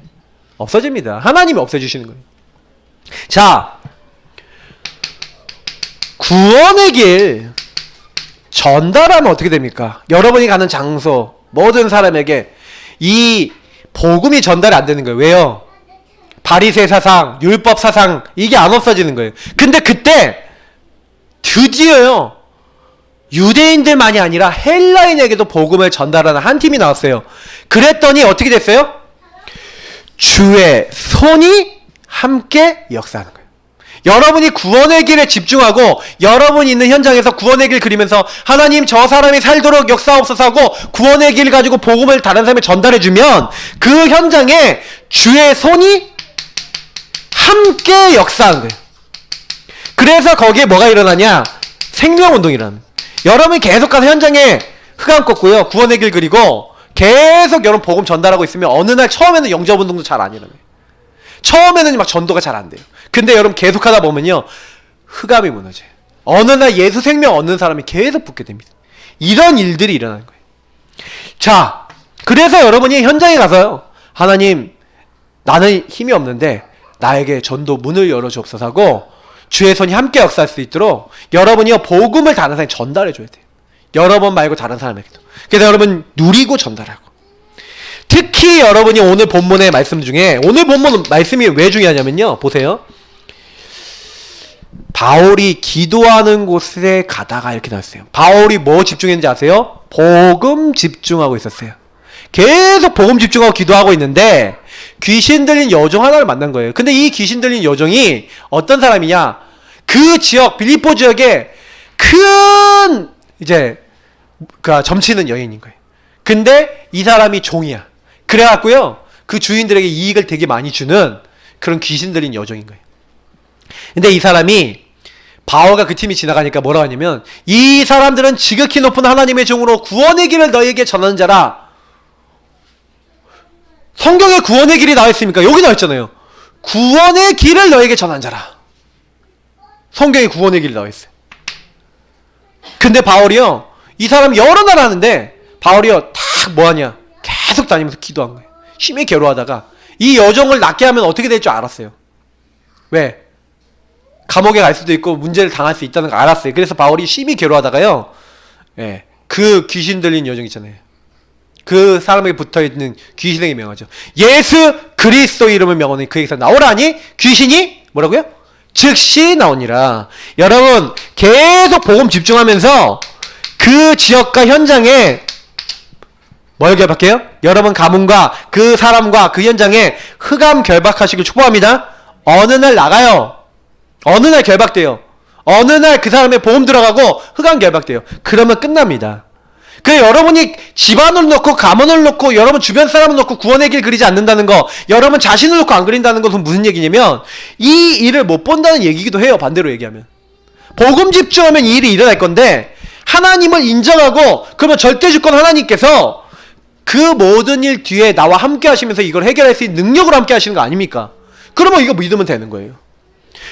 없어집니다. 하나님이 없애주시는 거예요. 자, 구원의 길 전달하면 어떻게 됩니까? 여러분이 가는 장소, 모든 사람에게 이 복음이 전달이 안 되는 거예요. 왜요? 바리새 사상, 율법 사상, 이게 안 없어지는 거예요. 근데 그때 드디어요, 유대인들만이 아니라 헬라인에게도 복음을 전달하는 한 팀이 나왔어요. 그랬더니 어떻게 됐어요? 주의 손이 함께 역사하는 거예요. 여러분이 구원의 길에 집중하고 여러분이 있는 현장에서 구원의 길 그리면서 하나님, 저 사람이 살도록 역사옵소서 하고 구원의 길 가지고 복음을 다른 사람에 전달해주면 그 현장에 주의 손이 함께 역사하는 거예요. 그래서 거기에 뭐가 일어나냐? 생명운동이 일어나는 거예요. 여러분이 계속 가서 현장에 흑암 꺾고요, 구원의 길 그리고 계속 여러분 복음 전달하고 있으면 어느 날 처음에는 영접운동도 잘 안 일어나요. 처음에는 막 전도가 잘 안 돼요. 근데 여러분 계속 하다 보면요, 흑암이 무너져요. 어느 날 예수 생명 얻는 사람이 계속 붙게 됩니다. 이런 일들이 일어나는 거예요. 자, 그래서 여러분이 현장에 가서요, 하나님, 나는 힘이 없는데 나에게 전도 문을 열어주옵소서 하고 주의 손이 함께 역사할 수 있도록 여러분이요, 복음을 다른 사람에 전달해 줘야 돼요. 여러분 말고 다른 사람에게도. 그래서 여러분 누리고 전달하고. 특히 여러분이 오늘 본문의 말씀 중에, 오늘 본문 말씀이 왜 중요하냐면요, 보세요. 바울이 기도하는 곳에 가다가 이렇게 나왔어요. 바울이 뭐 집중했는지 아세요? 복음 집중하고 있었어요. 계속 복음 집중하고 기도하고 있는데 귀신 들린 여종 하나를 만난 거예요. 근데 이 귀신 들린 여종이 어떤 사람이냐? 그 지역, 빌립보 지역에 큰 이제 그 점치는 여인인 거예요. 근데 이 사람이 종이야. 그래갖고요, 그 주인들에게 이익을 되게 많이 주는 그런 귀신 들린 여종인 거예요. 근데 이 사람이, 바울과 그 팀이 지나가니까 뭐라고 하냐면, 이 사람들은 지극히 높은 하나님의 종으로 구원의 길을 너희에게 전하는 자라. 성경에 구원의 길이 나와 있습니까? 여기 나와 있잖아요. 구원의 길을 너희에게 전하는 자라. 성경에 구원의 길이 나와 있어요. 근데 바울이요, 이 사람이 여러 나라 하는데 바울이요, 딱 뭐하냐? 계속 다니면서 기도한 거예요. 심히 괴로워하다가 이 여종을 낫게 하면 어떻게 될 줄 알았어요. 왜? 감옥에 갈 수도 있고 문제를 당할 수 있다는 걸 알았어요. 그래서 바울이 심히 괴로워하다가요, 예, 그 귀신 들린 여종 있잖아요. 그 사람에게 붙어있는 귀신에게 명하죠. 예수 그리스도 이름을 명하니 그에게서 나오라니 귀신이 뭐라고요? 즉시 나오니라. 여러분 계속 복음 집중하면서 그 지역과 현장에 뭘 결박해요? 여러분 가문과 그 사람과 그 현장에 흑암 결박하시길 축복합니다. 어느 날 나가요. 어느 날 결박돼요. 어느 날 그 사람의 보험 들어가고 흑암 결박돼요. 그러면 끝납니다. 그래, 여러분이 집안을 놓고 가문을 놓고 여러분 주변 사람을 놓고 구원의 길 그리지 않는다는 거, 여러분 자신을 놓고 안 그린다는 것은 무슨 얘기냐면 이 일을 못 본다는 얘기기도 해요. 반대로 얘기하면 복음 집중하면 이 일이 일어날 건데, 하나님을 인정하고 그러면 절대주권 하나님께서 그 모든 일 뒤에 나와 함께 하시면서 이걸 해결할 수 있는 능력으로 함께 하시는 거 아닙니까? 그러면 이거 믿으면 되는 거예요.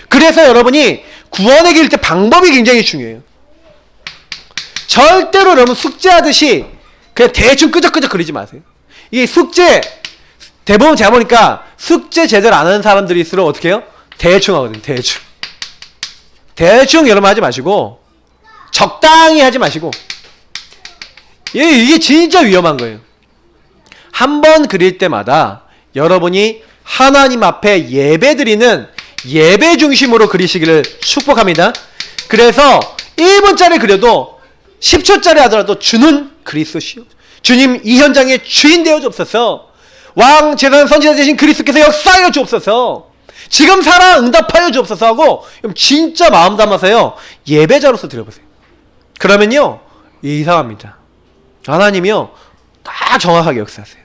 그래서 여러분이 구원의 길 때 방법이 굉장히 중요해요. 절대로 여러분 숙제하듯이 그냥 대충 끄적끄적 그리지 마세요. 이게 숙제, 대부분 제가 보니까 숙제 제대로 안 하는 사람들일수록 어떻게 해요? 대충 하거든요. 대충 여러분 하지 마시고 적당히 하지 마시고. 이게 진짜 위험한 거예요. 한 번 그릴 때마다 여러분이 하나님 앞에 예배드리는 예배 중심으로 그리시기를 축복합니다. 그래서 1분짜리 그려도 10초짜리 하더라도 주는 그리스도시요, 주님 이 현장의 주인 되어 주옵소서. 왕 제사장 선지자 되신 그리스도께서 역사하여 주옵소서. 지금 살아 응답하여 주옵소서 하고 진짜 마음 담아서요 예배자로서 드려보세요. 그러면요 이상합니다. 하나님이요 다 정확하게 역사하세요.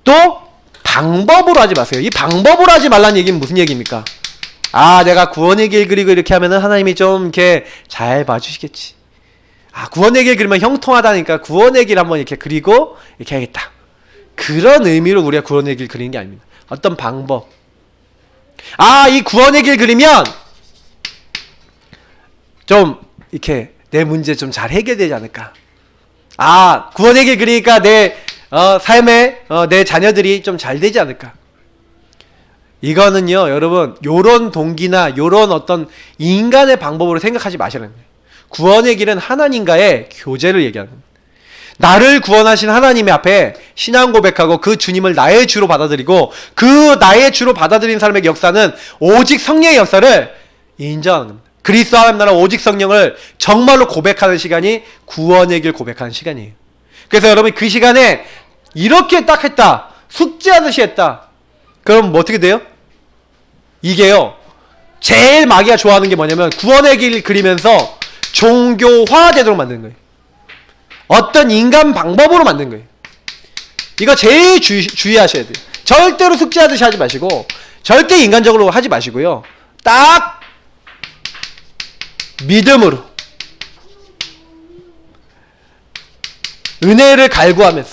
또 방법으로 하지 마세요. 이 방법으로 하지 말라는 얘기는 무슨 얘기입니까? 아, 내가 구원의 길 그리고 이렇게 하면은 하나님이 좀 이렇게 잘 봐주시겠지. 아, 구원의 길 그리면 형통하다니까 구원의 길 한번 이렇게 그리고 이렇게 하겠다. 그런 의미로 우리가 구원의 길 그리는 게 아닙니다. 어떤 방법. 아, 이 구원의 길 그리면 좀 이렇게 내 문제 좀 잘 해결되지 않을까. 아, 구원의 길 그리니까 내 삶에 내 자녀들이 좀 잘 되지 않을까. 이거는요 여러분 요런 동기나 요런 어떤 인간의 방법으로 생각하지 마시라는 거예요. 구원의 길은 하나님과의 교제를 얘기하는 겁니다. 나를 구원하신 하나님의 앞에 신앙 고백하고 그 주님을 나의 주로 받아들이고 그 나의 주로 받아들인 사람의 역사는 오직 성령의 역사를 인정하는 겁니다. 그리스도 하나님 나라 오직 성령을 정말로 고백하는 시간이 구원의 길 고백하는 시간이에요. 그래서 여러분이 그 시간에 이렇게 딱 했다, 숙제하듯이 했다, 그럼 뭐 어떻게 돼요? 이게요 제일 마귀가 좋아하는 게 뭐냐면 구원의 길 그리면서 종교화 되도록 만드는 거예요. 어떤 인간 방법으로 만드는 거예요. 이거 제일 주의하셔야 돼요. 절대로 숙제하듯이 하지 마시고 절대 인간적으로 하지 마시고요, 딱 믿음으로 은혜를 갈구하면서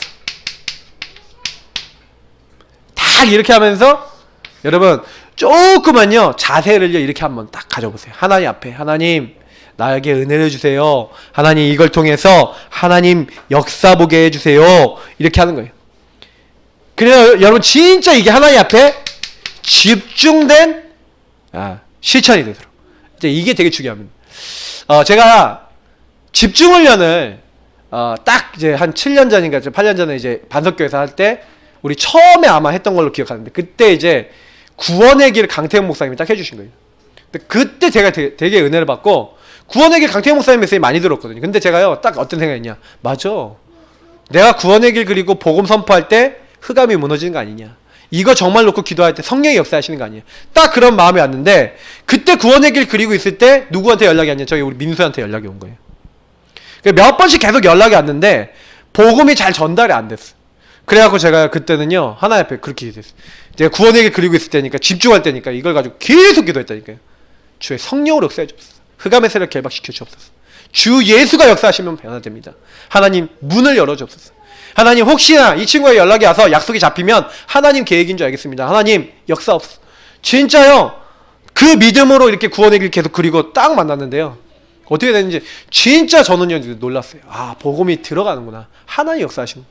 딱 이렇게 하면서 여러분 조금만요 자세를요 이렇게 한번 딱 가져보세요. 하나님 앞에, 하나님 나에게 은혜를 주세요. 하나님 이걸 통해서 하나님 역사 보게 해주세요. 이렇게 하는 거예요. 그래서 여러분 진짜 이게 하나님 앞에 집중된 실천이 되도록, 이제 이게 되게 중요합니다. 제가 집중훈련을 딱 이제 한 7년 전인가 8년 전에 이제 반석교에서 할 때 우리 처음에 아마 했던 걸로 기억하는데, 그때 이제 구원의 길 강태형 목사님이 딱 해주신 거예요. 근데 그때 제가 되게 은혜를 받고 구원의 길 강태형 목사님 메시지 많이 들었거든요. 근데 제가요 딱 어떤 생각이냐, 맞아, 내가 구원의 길 그리고 복음 선포할 때 흑암이 무너지는 거 아니냐, 이거 정말 놓고 기도할 때 성령이 역사하시는 거 아니냐, 딱 그런 마음이 왔는데 그때 구원의 길 그리고 있을 때 누구한테 연락이 왔냐, 저희 우리 민수한테 연락이 온 거예요. 몇 번씩 계속 연락이 왔는데 복음이 잘 전달이 안 됐어. 그래갖고 제가 그때는요 하나님 앞에 그렇게 기도했어요. 제가 구원의 길 그리고 있을 때니까, 집중할 때니까 이걸 가지고 계속 기도했다니까요. 주의 성령으로 역사해 주옵소서. 흑암의 세력을 결박시켜 주옵소서. 주 예수가 역사하시면 변화됩니다. 하나님 문을 열어 주옵소서. 하나님 혹시나 이 친구의 연락이 와서 약속이 잡히면 하나님 계획인 줄 알겠습니다. 하나님 역사 없어. 진짜요 그 믿음으로 이렇게 구원의 길 계속 그리고 딱 만났는데요, 어떻게 됐는지 진짜 저는요 놀랐어요. 아, 복음이 들어가는구나. 하나님 역사하시는.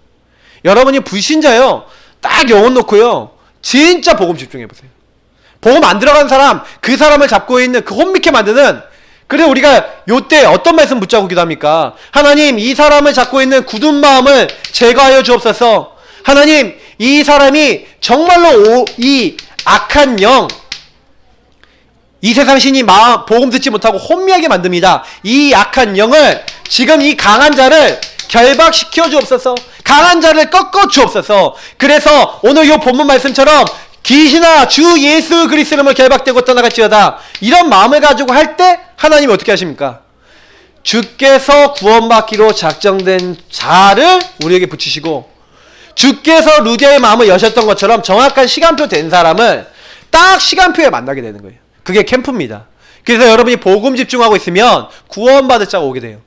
여러분이 불신자요 딱 영혼 놓고요 진짜 복음 집중해보세요. 복음 안 들어간 사람, 그 사람을 잡고 있는 그 혼미케 만드는, 그래 우리가 요때 어떤 말씀 붙잡고 기도합니까? 하나님 이 사람을 잡고 있는 굳은 마음을 제거하여 주옵소서. 하나님 이 사람이 정말로 이 악한 영, 이 세상 신이 복음 듣지 못하고 혼미하게 만듭니다. 이 악한 영을 지금 이 강한 자를 결박시켜 주옵소서. 강한 자를 꺾어 주옵소서. 그래서 오늘 이 본문 말씀처럼 귀신아 주 예수 그리스도 이름을 결박되고 떠나갈지어다, 이런 마음을 가지고 할 때 하나님이 어떻게 하십니까? 주께서 구원받기로 작정된 자를 우리에게 붙이시고, 주께서 루디아의 마음을 여셨던 것처럼 정확한 시간표 된 사람을 딱 시간표에 만나게 되는 거예요. 그게 캠프입니다. 그래서 여러분이 복음 집중하고 있으면 구원받을 자가 오게 돼요.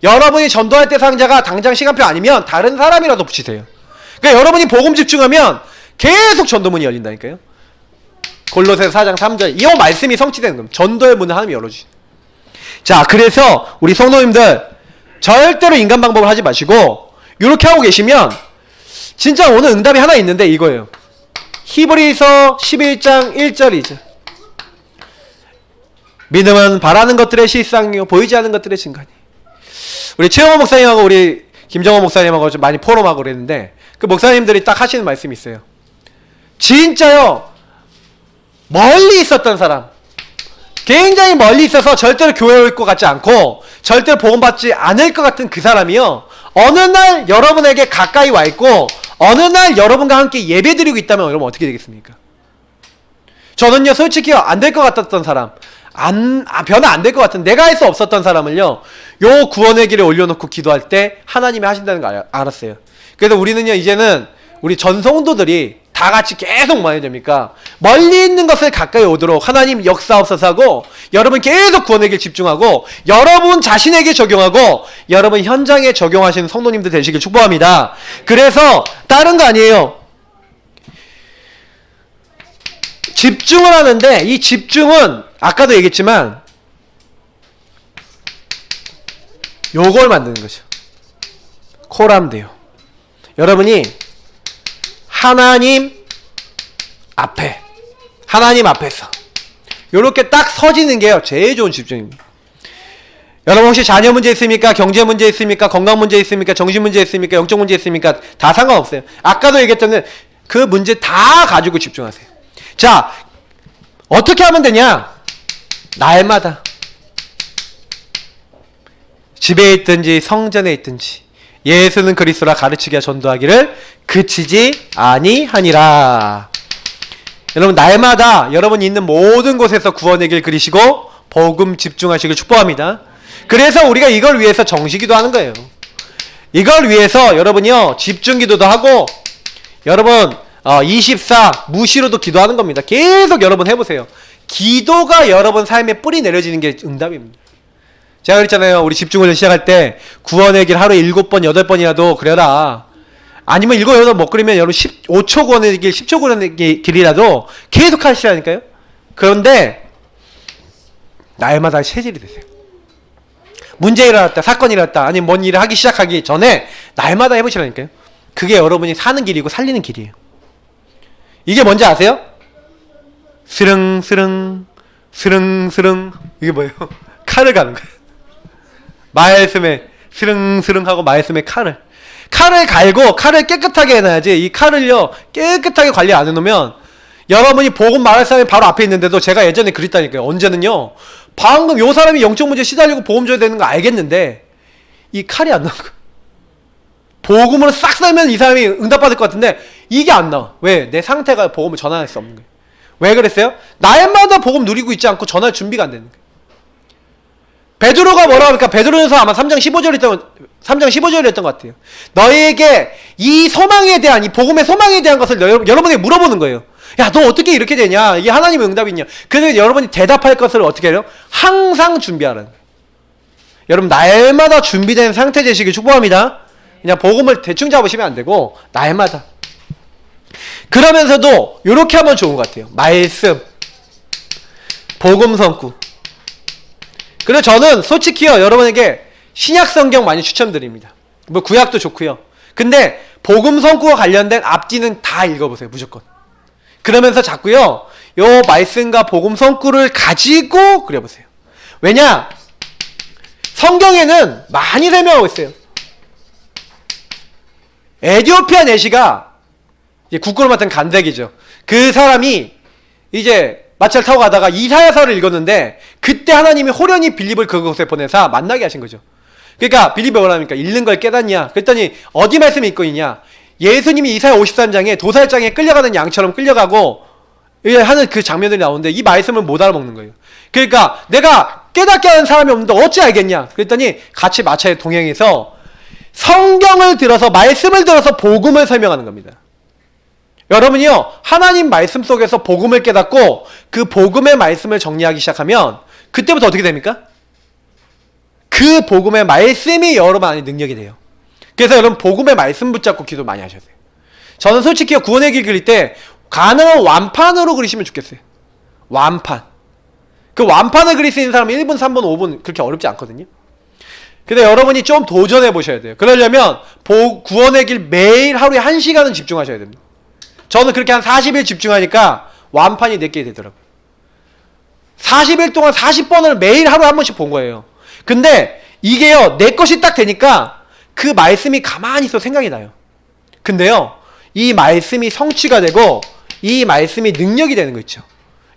여러분이 전도할 때 상자가 당장 시간표 아니면 다른 사람이라도 붙이세요. 그러니까 여러분이 복음 집중하면 계속 전도문이 열린다니까요. 골로새서 4장 3절 이 말씀이 성취되는 겁니다. 전도의 문을 하나님이 열어주시는. 자, 그래서 우리 성도님들 절대로 인간 방법을 하지 마시고 이렇게 하고 계시면 진짜 오늘 응답이 하나 있는데 이거예요. 히브리서 11장 1절이죠. 믿음은 바라는 것들의 실상이요 보이지 않는 것들의 증거니. 우리 최영호 목사님하고 우리 김정호 목사님하고 좀 많이 포럼하고 그랬는데 그 목사님들이 딱 하시는 말씀이 있어요. 진짜요, 멀리 있었던 사람, 굉장히 멀리 있어서 절대로 교회 올 것 같지 않고 절대로 복음받지 않을 것 같은 그 사람이요, 어느 날 여러분에게 가까이 와 있고 어느 날 여러분과 함께 예배드리고 있다면 여러분 어떻게 되겠습니까? 저는요 솔직히요 안 될 것 같았던 사람, 변화 안 될 것 같은, 내가 할 수 없었던 사람을요 요 구원의 길에 올려놓고 기도할 때 하나님이 하신다는 거 알았어요. 그래서 우리는요 이제는 우리 전성도들이 다 같이 계속 뭐 해야 됩니까? 멀리 있는 것을 가까이 오도록 하나님 역사옵소서 하고, 여러분 계속 구원의 길 집중하고 여러분 자신에게 적용하고 여러분 현장에 적용하시는 성도님들 되시길 축복합니다. 그래서 다른 거 아니에요. 집중을 하는데 이 집중은 아까도 얘기했지만 요걸 만드는 거죠. 코라면 돼요. 여러분이 하나님 앞에서 요렇게 딱 서지는 게요 제일 좋은 집중입니다. 여러분 혹시 자녀 문제 있습니까? 경제 문제 있습니까? 건강 문제 있습니까? 정신 문제 있습니까? 영적 문제 있습니까? 다 상관없어요. 아까도 얘기했던 그 문제 다 가지고 집중하세요. 자, 어떻게 하면 되냐? 날마다 집에 있든지 성전에 있든지 예수는 그리스도라 가르치기와 전도하기를 그치지 아니하니라. 여러분 날마다 여러분이 있는 모든 곳에서 구원의 길 그리시고 복음 집중하시길 축복합니다. 그래서 우리가 이걸 위해서 정시기도 하는 거예요. 이걸 위해서 여러분이요 집중기도도 하고 여러분 24 무시로도 기도하는 겁니다. 계속 여러분 해보세요. 기도가 여러분 삶에 뿌리 내려지는 게 응답입니다. 제가 그랬잖아요. 우리 집중을 시작할 때 구원의 길 하루에 7번 8번이라도 그려라. 아니면 7, 8번 못 그리면 여러분 15초 구원의 길 10초 구원의 길이라도 계속 하시라니까요. 그런데 날마다 체질이 되세요. 문제 일어났다, 사건이 일어났다, 아니면 뭔 일을 하기 시작하기 전에 날마다 해보시라니까요. 그게 여러분이 사는 길이고 살리는 길이에요. 이게 뭔지 아세요? 스릉스릉 스릉스릉 이게 뭐예요? 칼을 가는 거예요. 말씀에 스릉스릉 하고 말씀에 칼을 갈고 칼을 깨끗하게 해놔야지. 이 칼을요 깨끗하게 관리 안 해놓으면 여러분이 복음 말할 사람이 바로 앞에 있는데도 제가 예전에 그랬다니까요. 언제는요 방금 요 사람이 영적 문제 시달리고 복음 줘야 되는 거 알겠는데 이 칼이 안 나온 거예요. 복음으로 싹 썰면 이 사람이 응답받을 것 같은데 이게 안 나와. 왜? 내 상태가 복음을 전환할 수 없는 거예요. 왜 그랬어요? 날마다 복음 누리고 있지 않고 전할 준비가 안 되는 거예요. 베드로가 뭐라고 합니까? 베드로전서 아마 3장 15절이었던 것 같아요. 너희에게 이 소망에 대한, 이 복음의 소망에 대한 것을 여러분에게 물어보는 거예요. 야, 너 어떻게 이렇게 되냐? 이게 하나님의 응답이 있냐? 그래서 여러분이 대답할 것을 어떻게 해요? 항상 준비하라는 거예요. 여러분 날마다 준비된 상태 되시길 축복합니다. 그냥 복음을 대충 잡으시면 안 되고 날마다. 그러면서도 이렇게 하면 좋은 것 같아요. 말씀, 복음 성구. 그래서 저는 솔직히요 여러분에게 신약 성경 많이 추천드립니다. 뭐 구약도 좋고요. 근데 복음 성구와 관련된 앞뒤는 다 읽어보세요. 무조건. 그러면서 자꾸요 요 말씀과 복음 성구를 가지고 그려보세요. 왜냐? 성경에는 많이 설명하고 있어요. 에디오피아 내시가 이제 국고를 맡은 간색이죠. 그 사람이 이제 마차를 타고 가다가 이사야서를 읽었는데 그때 하나님이 호련히 빌립을 그곳에 보내사 만나게 하신 거죠. 그러니까 빌립이 뭐랍니까? 읽는 걸 깨닫냐? 그랬더니 어디 말씀이 있고 있냐? 예수님이 이사야 53장에 도살장에 끌려가는 양처럼 끌려가고 하는 그 장면들이 나오는데 이 말씀을 못 알아먹는 거예요. 그러니까 내가 깨닫게 하는 사람이 없는데 어찌 알겠냐? 그랬더니 같이 마차에 동행해서 성경을 들어서 말씀을 들어서 복음을 설명하는 겁니다. 여러분이요 하나님 말씀 속에서 복음을 깨닫고 그 복음의 말씀을 정리하기 시작하면 그때부터 어떻게 됩니까? 그 복음의 말씀이 여러분 안에 능력이 돼요. 그래서 여러분 복음의 말씀 붙잡고 기도 많이 하셔야 돼요. 저는 솔직히 구원의 길 그릴 때 가능한 완판으로 그리시면 좋겠어요. 완판. 그 완판을 그릴 수 있는 사람은 1분, 3분, 5분 그렇게 어렵지 않거든요. 근데 여러분이 좀 도전해 보셔야 돼요. 그러려면 구원의 길 매일 하루에 1시간은 집중하셔야 됩니다. 저는 그렇게 한 40일 집중하니까 완판이 내게 되더라고요. 40일 동안 40번을 매일 하루에 한 번씩 본 거예요. 근데 이게요, 내 것이 딱 되니까 그 말씀이 가만히 있어 생각이 나요. 근데요, 이 말씀이 성취가 되고 이 말씀이 능력이 되는 거 있죠.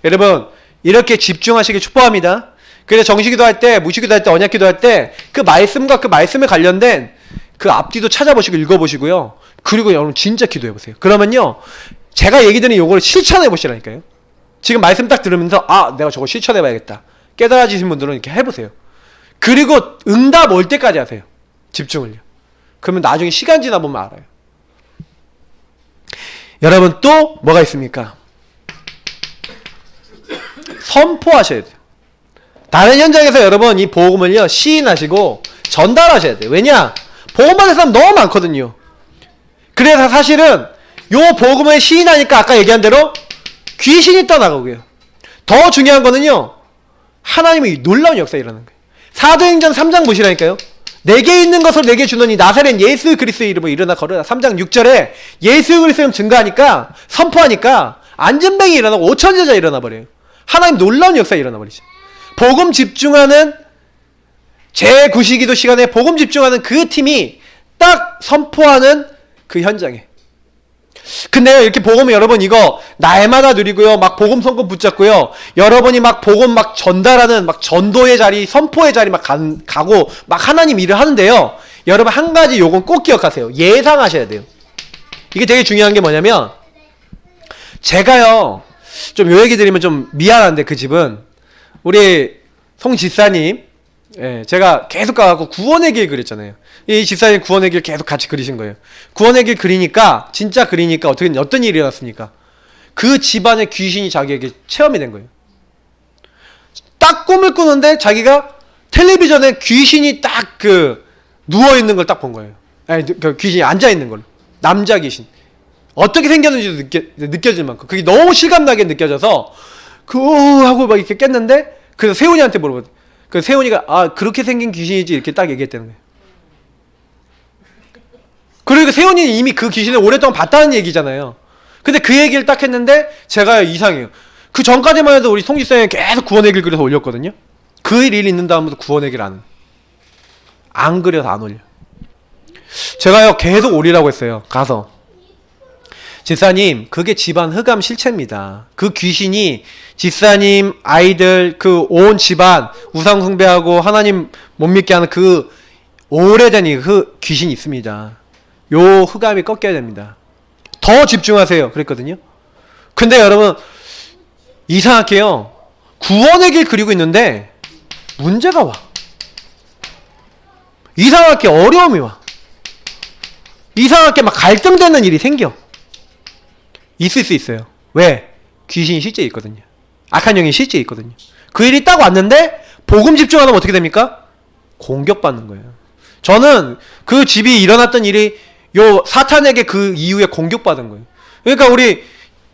여러분, 이렇게 집중하시길 축복합니다. 그래서 정식기도 할 때, 무식기도 할 때, 언약기도 할 때 그 말씀과 그 말씀에 관련된 그 앞뒤도 찾아보시고 읽어보시고요. 그리고 여러분 진짜 기도해보세요. 그러면요, 제가 얘기 드린 요거를 실천해보시라니까요. 지금 말씀 딱 들으면서 아, 내가 저거 실천해봐야겠다. 깨달아지신 분들은 이렇게 해보세요. 그리고 응답 올 때까지 하세요. 집중을요. 그러면 나중에 시간 지나보면 알아요. 여러분 또 뭐가 있습니까? 선포하셔야 돼요. 다른 현장에서 여러분 이 복음을요 시인하시고 전달하셔야 돼요. 왜냐? 복음 받는 사람 너무 많거든요. 그래서 사실은 요 복음을 시인하니까 아까 얘기한 대로 귀신이 떠나가고요. 더 중요한 거는요, 하나님의 놀라운 역사가 일어나는 거예요. 사도행전 3장 보시라니까요. 내게 있는 것을 내게 주노니 나사렛 예수 그리스도의 이름으로 일어나 걸으라. 3장 6절에 예수 그리스도 이름 증거하니까, 선포하니까 안전뱅이 일어나고 5천 제자 일어나 버려요. 하나님 놀라운 역사가 일어나 버리죠. 복음 집중하는 제9시기도 시간에 복음 집중하는 그 팀이 딱 선포하는 그 현장에. 근데 이렇게 복음을 여러분 이거 날마다 누리고요, 막 복음 성금 붙잡고요, 여러분이 막 복음 막 전달하는 막 전도의 자리, 선포의 자리 막 가고 막 하나님 일을 하는데요, 여러분 한 가지 요건 꼭 기억하세요. 예상하셔야 돼요. 이게 되게 중요한 게 뭐냐면, 제가요 좀 요 얘기 드리면 좀 미안한데, 그 집은 우리 송 집사님, 예, 제가 계속 가갖고 구원의 길 그렸잖아요. 이 집사님 구원의 길 계속 같이 그리신 거예요. 구원의 길 그리니까, 진짜 그리니까 어떤 일이 일어났습니까? 그 집안의 귀신이 자기에게 체험이 된 거예요. 딱 꿈을 꾸는데 자기가 텔레비전에 귀신이 딱 그 누워있는 걸 딱 본 거예요. 아니, 그 귀신이 앉아있는 걸. 남자 귀신. 어떻게 생겼는지도 느껴질 만큼. 그게 너무 실감나게 느껴져서, 하고 막 이렇게 깼는데, 그래서 세훈이한테 물어봤어요. 그 세훈이가 아, 그렇게 생긴 귀신이지 이렇게 딱 얘기했다는 거예요. 그리고 세훈이는 이미 그 귀신을 오랫동안 봤다는 얘기잖아요. 근데 그 얘기를 딱 했는데 제가 이상해요. 그 전까지만 해도 우리 송지사님 계속 구원의 길 그려서 올렸거든요. 그 일 있는 다음부터 구원의 길 안 그려서 안 올려. 제가요 계속 올리라고 했어요. 가서 집사님, 그게 집안 흑암 실체입니다. 그 귀신이 집사님, 아이들, 그 온 집안 우상 숭배하고 하나님 못 믿게 하는 그 오래된 그 귀신이 있습니다. 요 흑암이 꺾여야 됩니다. 더 집중하세요. 그랬거든요. 근데 여러분 이상하게요, 구원의 길 그리고 있는데 문제가 와. 이상하게 어려움이 와. 이상하게 막 갈등되는 일이 생겨. 있을 수 있어요. 왜? 귀신이 실제 있거든요. 악한 영이 실제 있거든요. 그 일이 딱 왔는데 복음 집중하면 어떻게 됩니까? 공격받는 거예요. 저는 그 집이 일어났던 일이 요 사탄에게 그 이후에 공격받은 거예요. 그러니까 우리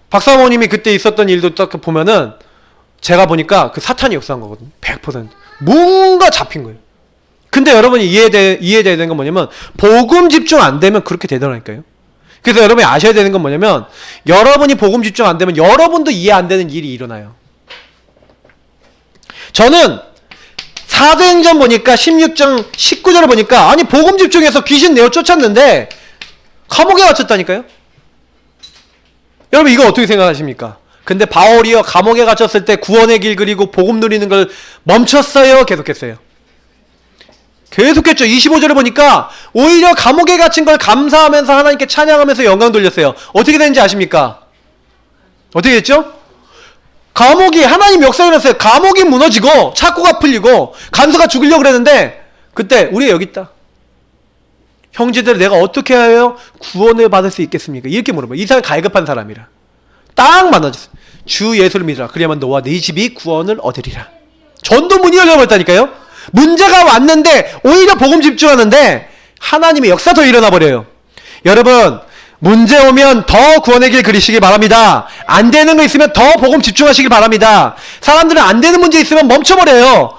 박사모님이 그때 있었던 일도 딱 보면은 제가 보니까 그 사탄이 역사한 거거든요. 100%. 뭔가 잡힌 거예요. 근데 여러분이 이해돼야 되는 건 뭐냐면, 복음 집중 안 되면 그렇게 되더라니까요. 그래서 여러분이 아셔야 되는 건 뭐냐면, 여러분이 복음 집중 안 되면 여러분도 이해 안 되는 일이 일어나요. 저는 사도행전 보니까 16장 19절을 보니까, 아니 복음 집중해서 귀신 내어 쫓았는데 감옥에 갇혔다니까요. 여러분 이거 어떻게 생각하십니까? 근데 바울이요 감옥에 갇혔을 때 구원의 길 그리고 복음 누리는 걸 멈췄어요? 계속했어요? 계속했죠. 25절을 보니까 오히려 감옥에 갇힌 걸 감사하면서 하나님께 찬양하면서 영광 돌렸어요. 어떻게 되는지 아십니까? 어떻게 됐죠? 감옥이, 하나님 역사가 일어났어요. 감옥이 무너지고 착고가 풀리고 간수가 죽으려고 그랬는데, 그때 우리가 여기 있다. 형제들, 내가 어떻게 하여 구원을 받을 수 있겠습니까? 이렇게 물어봐요. 이 사람 갈급한 사람이라. 딱 만나줬어요. 주 예수를 믿으라. 그리하면 너와 네 집이 구원을 얻으리라. 전도 문이 열려버렸다니까요. 문제가 왔는데 오히려 복음 집중하는데 하나님의 역사 더 일어나 버려요. 여러분, 문제 오면 더 구원의 길 그리시길 바랍니다. 안 되는 거 있으면 더 복음 집중하시길 바랍니다. 사람들은 안 되는 문제 있으면 멈춰버려요.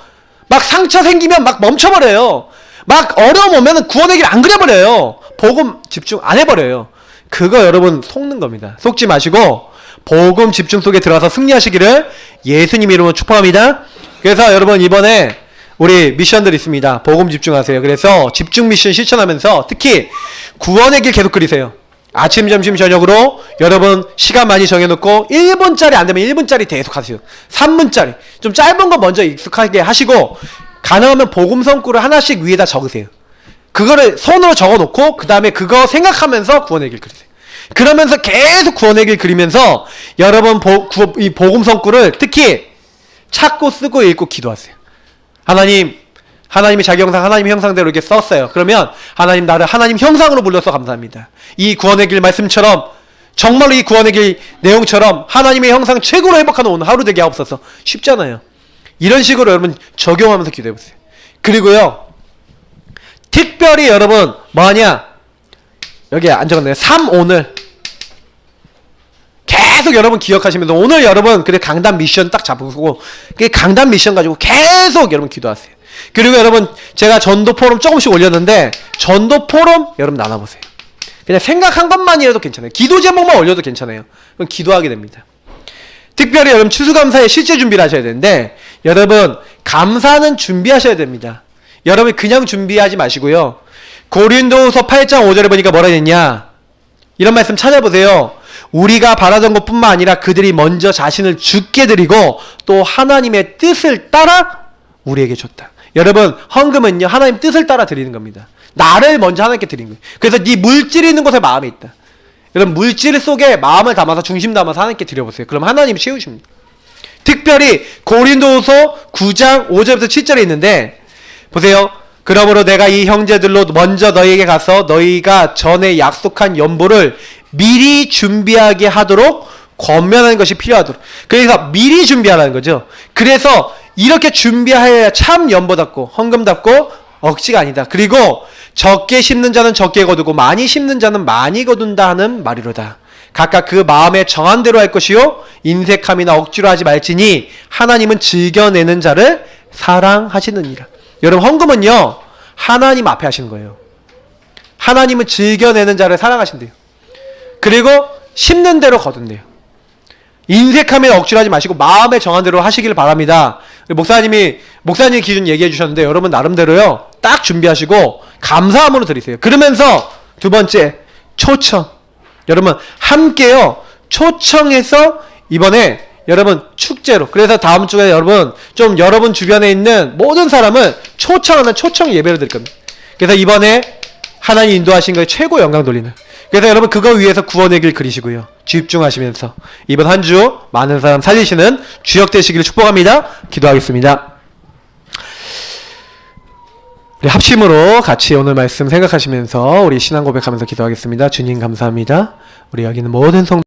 막 상처 생기면 막 멈춰버려요. 막 어려움 오면 구원의 길 안 그려버려요. 복음 집중 안 해버려요. 그거 여러분 속는 겁니다. 속지 마시고 복음 집중 속에 들어가서 승리하시기를 예수님 이름으로 축복합니다. 그래서 여러분 이번에 우리 미션들 있습니다. 복음 집중하세요. 그래서 집중 미션 실천하면서 특히 구원의 길 계속 그리세요. 아침, 점심, 저녁으로 여러분 시간 많이 정해놓고 1분짜리 안 되면 1분짜리 계속 하세요. 3분짜리 좀 짧은 거 먼저 익숙하게 하시고 가능하면 복음 성구를 하나씩 위에다 적으세요. 그거를 손으로 적어놓고 그 다음에 그거 생각하면서 구원의 길 그리세요. 그러면서 계속 구원의 길 그리면서 여러분 이 복음 성구를 특히 찾고 쓰고 읽고 기도하세요. 하나님이 자기 형상, 하나님 형상대로 이렇게 썼어요. 그러면 하나님 나를 하나님 형상으로 불러서 감사합니다. 이 구원의 길 말씀처럼 정말로 이 구원의 길 내용처럼 하나님의 형상 최고로 회복하는 오늘 하루 되게 하옵소서. 쉽잖아요. 이런 식으로 여러분 적용하면서 기도해보세요. 그리고요 특별히 여러분 뭐하냐 여기 안 적었네요. 3오늘 계속 여러분 기억하시면서 오늘 여러분 그래 강단 미션 딱 잡으시고 그 강단 미션 가지고 계속 여러분 기도하세요. 그리고 여러분 제가 전도 포럼 조금씩 올렸는데 전도 포럼 여러분 나눠보세요. 그냥 생각한 것만이라도 괜찮아요. 기도 제목만 올려도 괜찮아요. 그럼 기도하게 됩니다. 특별히 여러분 추수감사에 실제 준비를 하셔야 되는데 여러분 감사는 준비하셔야 됩니다. 여러분 그냥 준비하지 마시고요. 고린도후서 8장 5절에 보니까 뭐라 했냐 이런 말씀 찾아보세요. 우리가 바라던 것뿐만 아니라 그들이 먼저 자신을 주께 드리고 또 하나님의 뜻을 따라 우리에게 줬다. 여러분 헌금은요 하나님 뜻을 따라 드리는 겁니다. 나를 먼저 하나님께 드리는 거예요. 그래서 네 물질이 있는 곳에 마음이 있다. 여러분 물질 속에 마음을 담아서 중심 담아서 하나님께 드려보세요. 그럼 하나님이 채우십니다. 특별히 고린도후서 9장 5절부터 7절에 있는데 보세요. 그러므로 내가 이 형제들로 먼저 너희에게 가서 너희가 전에 약속한 연보를 미리 준비하게 하도록 권면하는 것이 필요하도록. 그래서 미리 준비하라는 거죠. 그래서 이렇게 준비해야 참 연보답고 헌금답고 억지가 아니다. 그리고 적게 심는 자는 적게 거두고 많이 심는 자는 많이 거둔다 하는 말이로다. 각각 그 마음에 정한 대로 할 것이요 인색함이나 억지로 하지 말지니 하나님은 즐겨내는 자를 사랑하시느니라. 여러분 헌금은요 하나님 앞에 하시는 거예요. 하나님은 즐겨내는 자를 사랑하신대요. 그리고 심는 대로 거둔대요. 인색함에 억지로 하지 마시고 마음에 정한 대로 하시길 바랍니다. 목사님 기준 얘기해 주셨는데 여러분 나름대로요 딱 준비하시고 감사함으로 드리세요. 그러면서 두 번째 초청. 여러분 함께요 초청해서 이번에 여러분 축제로 그래서 다음 주에 여러분 좀 여러분 주변에 있는 모든 사람을 초청하는 초청 예배를 드릴 겁니다. 그래서 이번에 하나님 인도하신 거에 최고 영광 돌리는 그래서 여러분 그거 위해서 구원의 길 그리시고요 집중하시면서 이번 한 주 많은 사람 살리시는 주역 되시기를 축복합니다. 기도하겠습니다. 우리 합심으로 같이 오늘 말씀 생각하시면서 우리 신앙 고백하면서 기도하겠습니다. 주님 감사합니다. 우리 여기 있는 모든 성